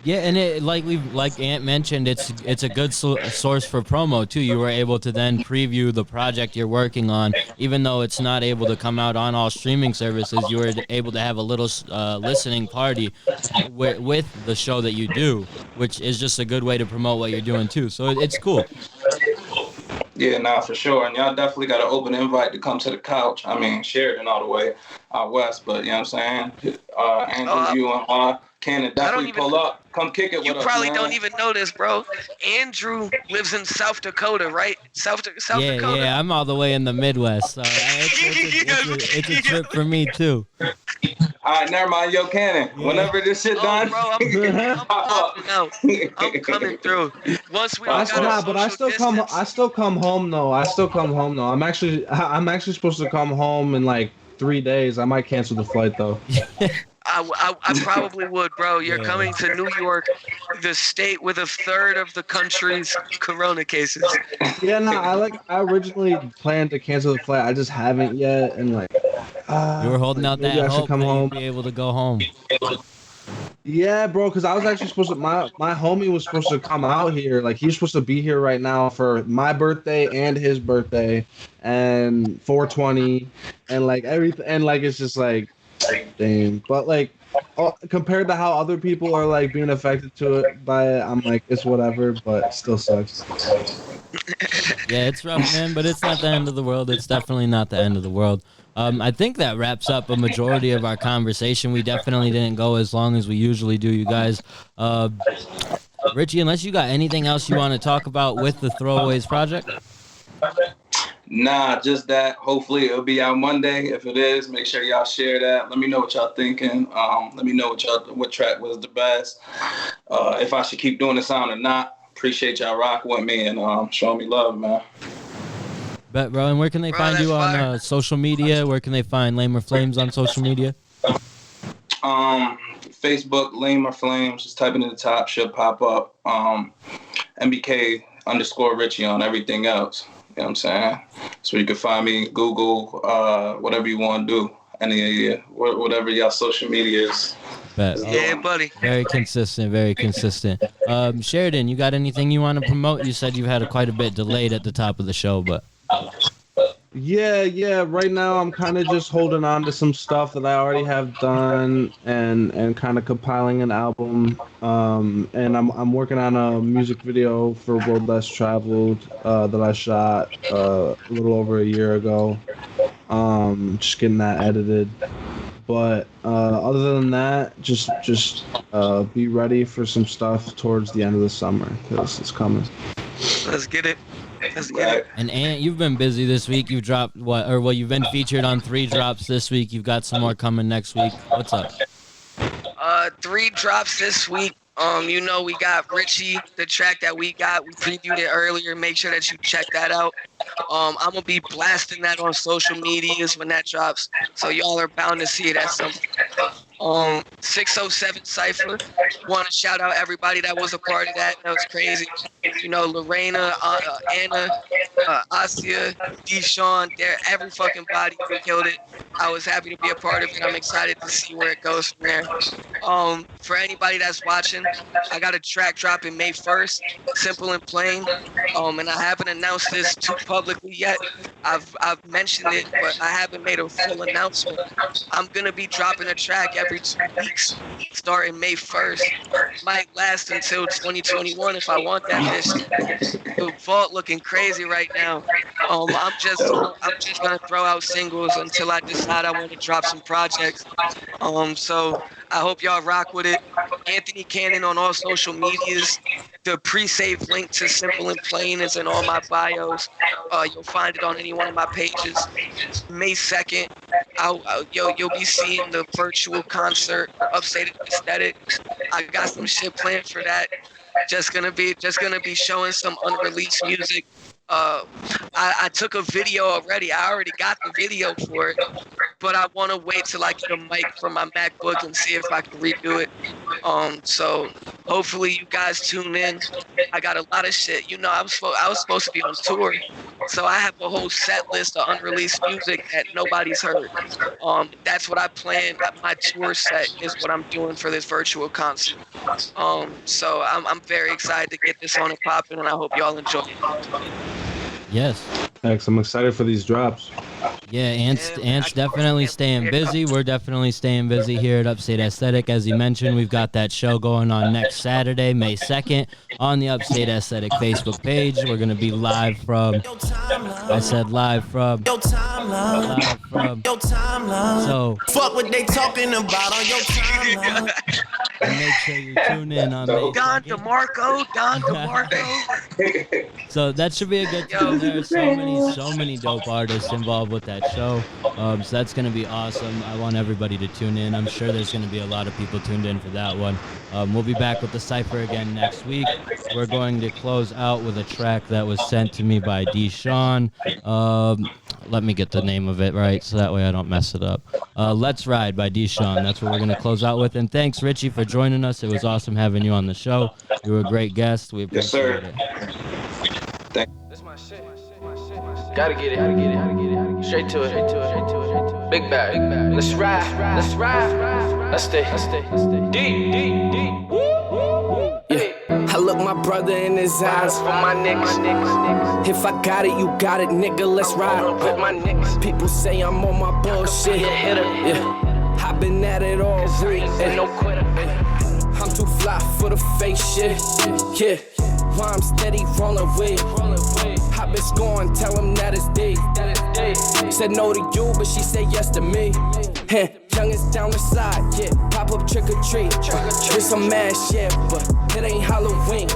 Yeah, and like Ant mentioned, it's a good source for promo too. You were able to then preview the project you're working on, even though it's not able to come out on all streaming services. You were able to have a little listening party with the show that you do, which is just a good way to promote what you're doing too. So it's cool. Yeah, nah, for sure. And y'all definitely got an open invite to come to the couch. I mean, Sheridan all the way out west, but you know what I'm saying? Andrew, you and Kannon definitely pull up. Come kick it with us, You probably man. don't even know this, bro. Andrew lives in South Dakota, right? South Dakota? Yeah, I'm all the way in the Midwest, so it's a trip for me too. All right, never mind. Yo, Kannon, whenever this shit done. Bro, I'm coming through. Once we I still come home though. I'm actually supposed to come home in like 3 days. I might cancel the flight though. I probably would, bro. You're coming to New York, the state with a third of the country's corona cases. Yeah, no, I originally planned to cancel the flight. I just haven't yet, and like you were holding out that hope that you'd be able to go home. Yeah, bro, because I was actually supposed to. My homie was supposed to come out here. Like he's supposed to be here right now for my birthday and his birthday, and 420, and like everything, and like it's just like. Damn. But like compared to how other people are like being affected to it by it, I'm like it's whatever, but it still sucks. Yeah, it's rough, man, but it's not the end of the world. It's definitely not the end of the world. I think that wraps up a majority of our conversation. We definitely didn't go as long as we usually do, you guys. Richy, unless you got anything else you want to talk about with the Throwaways project? Nah, just that. Hopefully it'll be out Monday. If it is, make sure y'all share that. Let me know what y'all thinking. Let me know what track was the best. If I should keep doing the sound or not. Appreciate y'all rocking with me and showing me love, man. Bet, bro. And where can they find you on social media? Where can they find Lame or Flames on social media? Facebook, Lame or Flames. Just type it in the top, should pop up. MBK _Richy on everything else. You know what I'm saying? So you can find me, Google, whatever you want to do. Whatever y'all social media is. Bet. Yeah, buddy. Very consistent, very consistent. Sheridan, you got anything you want to promote? You said you had quite a bit delayed at the top of the show, but... Yeah. Right now, I'm kind of just holding on to some stuff that I already have done, and kind of compiling an album. And I'm working on a music video for Road Less Traveled that I shot a little over a year ago. Just getting that edited. But other than that, just be ready for some stuff towards the end of the summer because it's coming. Let's get it. And Ant, you've been busy this week. You've dropped you've been featured on 3 drops this week. You've got some more coming next week. What's up? 3 drops this week. We got Richy, the track that we got. We previewed it earlier. Make sure that you check that out. I'm gonna be blasting that on social medias when that drops. So y'all are bound to see it at some 607 Cypher. Want to shout out everybody that was a part of that. That was crazy. Lorena, Anna, Asia, Deshaun, every fucking body killed it. I was happy to be a part of it. I'm excited to see where it goes from there. For anybody that's watching, I got a track dropping May 1st, simple and plain. And I haven't announced this too publicly yet. I've mentioned it, but I haven't made a full announcement. I'm gonna be dropping a track every 2 weeks, starting May 1st. Might last until 2021 if I want that bitch. The vault looking crazy right now. I'm just gonna throw out singles until I decide I want to drop some projects. So I hope y'all rock with it. Anthony Kannon on all social medias. The pre-save link to Simple and Plain is in all my bios. You'll find it on any one of my pages. May 2nd, you'll be seeing the virtual concert, Upstate Aesthetic. I got some shit planned for that. Just gonna be showing some unreleased music. I took a video already. I already got the video for it, but I want to wait till I get a mic from my MacBook and see if I can redo it. So hopefully you guys tune in. I got a lot of shit. You know, I was supposed to be on tour, so I have a whole set list of unreleased music that nobody's heard. That's what I planned. My tour set is what I'm doing for this virtual concert. So I'm very excited to get this on and popping, and I hope y'all enjoy it. Yes. Thanks. I'm excited for these drops. Yeah, Ant's definitely staying busy. We're definitely staying busy here at Upstate Aesthetic. As you mentioned, we've got that show going on next Saturday, May 2nd, on the Upstate Aesthetic Facebook page. We're going to be live from, so fuck what they talking about on your timeline. Make sure you tune in on May 2nd. Don DeMarco. So that should be a good time. There's so many dope artists involved with that show. So that's going to be awesome. I want everybody to tune in. I'm sure there's going to be a lot of people tuned in for that one. We'll be back with the Cypher again next week. We're going to close out with a track that was sent to me by Deshaun. Let me get the name of it right so that way I don't mess it up. Let's Ride by Deshaun. That's what we're going to close out with. And thanks, Richy, for joining us. It was awesome having you on the show. You were a great guest. We appreciate it. That's my shit. Gotta get it. Straight to it. Big bag. Let's ride. Let's stay. Deep. I look my brother in his eyes for my niggas. If I got it, you got it, nigga, let's ride. With my niggas. People say I'm on my bullshit. Yeah. I've been at it all week. Ain't no quitter. I'm too fly for the fake shit. Yeah. Why I'm steady rolling with. I been scoring, tell him that it's D. Said no to you, but she said yes to me. Youngest down the side, yeah. Pop up trick or treat. With some ass, yeah, but it ain't Halloween.